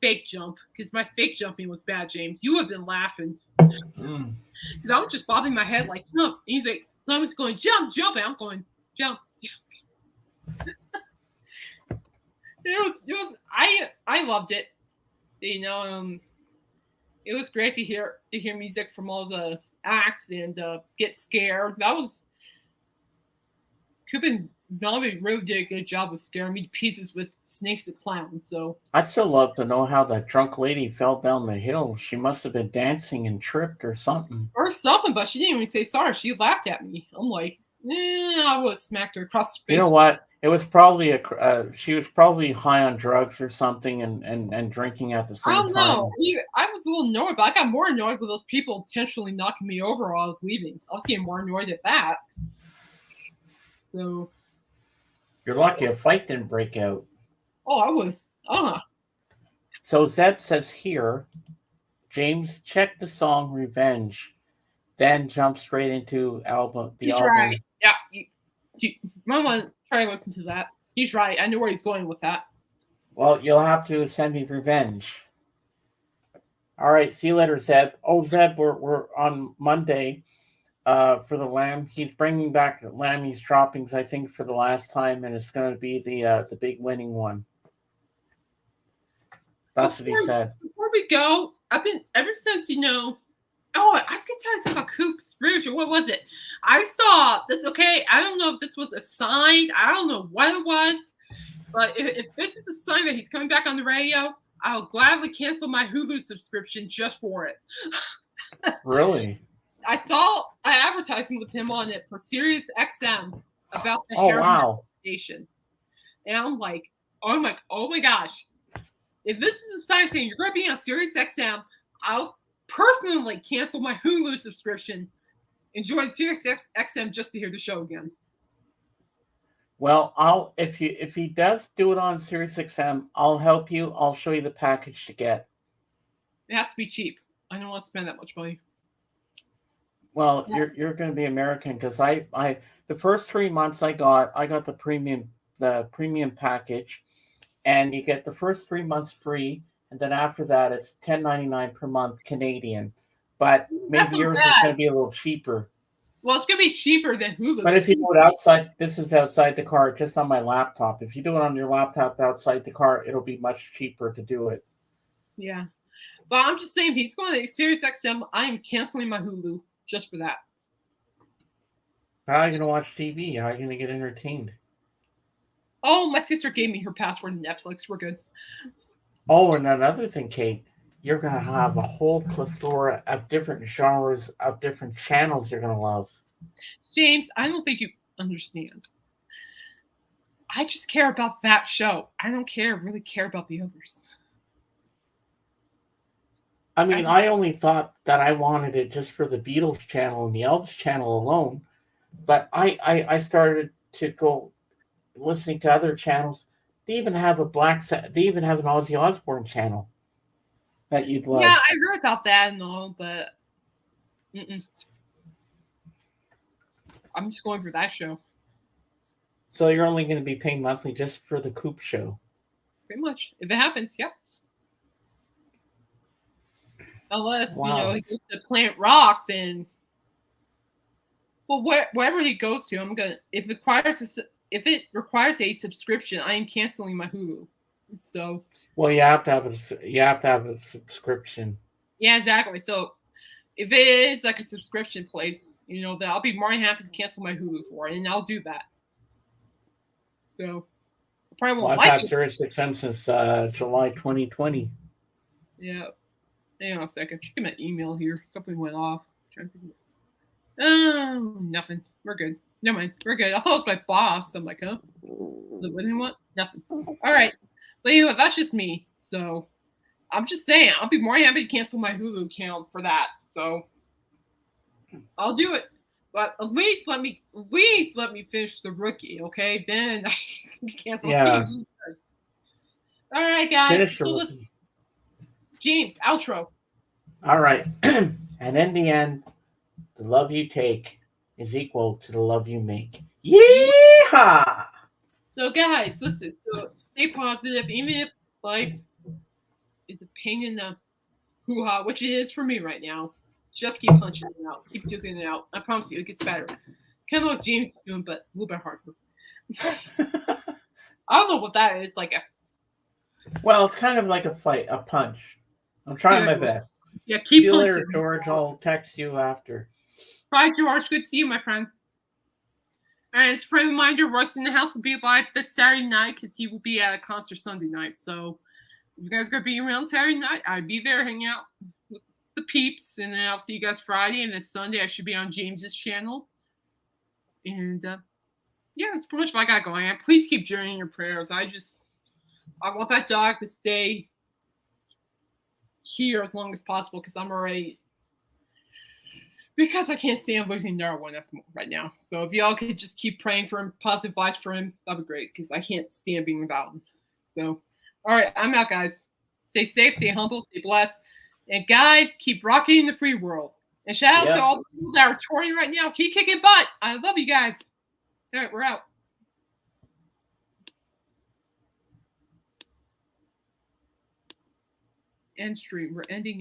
B: fake jump because my fake jumping was bad, James. You would have been laughing. Because I was just bobbing my head like, jump. And he's like, someone's going, jump, jump. And I'm going, jump. I loved it. You know, it was great to hear music from all the acts and get scared. That was Coop Zombie really did a good job of scaring me to pieces with snakes and clowns. So
A: I'd still love to know how that drunk lady fell down the hill. She must have been dancing and tripped or something.
B: But she didn't even say sorry. She laughed at me. I'm like, I would have smacked her across the face.
A: You know what? It was probably she was probably high on drugs or something and drinking at the same time. I don't know.
B: I was a little annoyed, but I got more annoyed with those people intentionally knocking me over while I was leaving. I was getting more annoyed at that. So
A: you're lucky a fight didn't break out.
B: Oh, I would.
A: So Zeb says here, James checked the song Revenge, then jumped straight into the album.
B: Right. Yeah. You might want to try to listen to that. He's right. I know where he's going with that.
A: Well, you'll have to send me Revenge. All right. See you later, Zeb. Oh, Zeb, we're on Monday for the lamb. He's bringing back the Lammy's droppings, I think, for the last time, and it's going to be the big winning one. That's what he said.
B: Before we go, I've been ever since, Oh, I was going to tell you something about Coop's Rouge. What was it? I saw this. Okay, I don't know if this was a sign. I don't know what it was. But if this is a sign that he's coming back on the radio, I'll gladly cancel my Hulu subscription just for it.
A: Really?
B: I saw an advertisement with him on it for Sirius XM about the hair station. And I'm like, oh my gosh. If this is a sign saying you're going to be on Sirius XM, I'll personally cancel my Hulu subscription and join Sirius XM just to hear the show again.
A: Well, if he does do it on Sirius XM, I'll help you. I'll show you the package to get.
B: It has to be cheap. I don't want to spend that much money.
A: Well, you're going to be American because I the first 3 months I got the premium package, and you get the first 3 months free. And then after that, it's $10.99 per month Canadian. But maybe yours is going to be a little cheaper.
B: Well, it's going to be cheaper than Hulu.
A: But if you do it outside, this is outside the car, just on my laptop. If you do it on your laptop outside the car, it'll be much cheaper to do it.
B: Yeah. But I'm just saying, if he's going to Sirius XM, I am canceling my Hulu just for that.
A: How are you going to watch TV? How are you going to get entertained?
B: Oh, my sister gave me her password to Netflix. We're good.
A: Oh, and another thing, Kate, you're going to have a whole plethora of different genres, of different channels you're going to love.
B: James, I don't think you understand. I just care about that show. I don't really care about the others.
A: I mean, I only thought that I wanted it just for the Beatles channel and the Elvis channel alone. But I started to go listening to other channels. They even have an Ozzy Osbourne channel that you'd love.
B: Yeah, I heard about that and all, but I'm just going for that show.
A: So you're only going to be paying monthly just for the Coop show?
B: Pretty much. If it happens, yeah. Unless, he goes to Planet Rock, then... Well, wherever he goes to, if it requires a subscription, I am canceling my Hulu. So.
A: Well, you have to have a subscription.
B: Yeah, exactly. So, if it is like a subscription place, that I'll be more than happy to cancel my Hulu for it, and I'll do that. So I probably
A: Well,
B: won't
A: I've
B: like
A: had
B: it.
A: Sirius XM since July 2020.
B: Yeah. Hang on a second. Checking my email here. Something went off. Oh, nothing. We're good. Never mind. We're good. I thought it was my boss. I'm like, huh? What do you want? Nothing. All right. But that's just me. So I'm just saying, I'll be more happy to cancel my Hulu account for that. So I'll do it. But at least let me finish The Rookie, okay? Then I can cancel
A: Yeah.
B: TV. All right, guys.
A: Finish
B: So listen, James, outro.
A: All right. And in the end, the love you take is equal to the love you make. Yeehaw!
B: So, guys, listen. So, stay positive, even if life is a pain in the hoo-ha, which it is for me right now. Just keep punching it out. Keep duking it out. I promise you, it gets better. Kind of what James is doing, but a little bit harder. I don't know what that is. Like
A: Well, it's kind of like a fight, a punch. I'm trying my best.
B: Yeah, keep
A: See you
B: punching.
A: later, George. I'll text you after.
B: Bye, George. Good to see you, my friend. And as a friend reminder, Russ in the House will be live this Saturday night because he will be at a concert Sunday night. So if you guys are going to be around Saturday night, I'll be there hanging out with the peeps. And then I'll see you guys Friday. And this Sunday, I should be on James's channel. And yeah, that's pretty much what I got going on. Please keep joining your prayers. I want that dog to stay here as long as possible because I'm already... Because I can't stand losing Darwin right now. So if y'all could just keep praying for him, positive vibes for him, that'd be great. Because I can't stand being without him. So, all right, I'm out, guys. Stay safe, stay humble, stay blessed. And guys, keep rocking the free world. And shout out to all the people that are touring right now. Keep kicking butt. I love you guys. All right, we're out. End stream. We're ending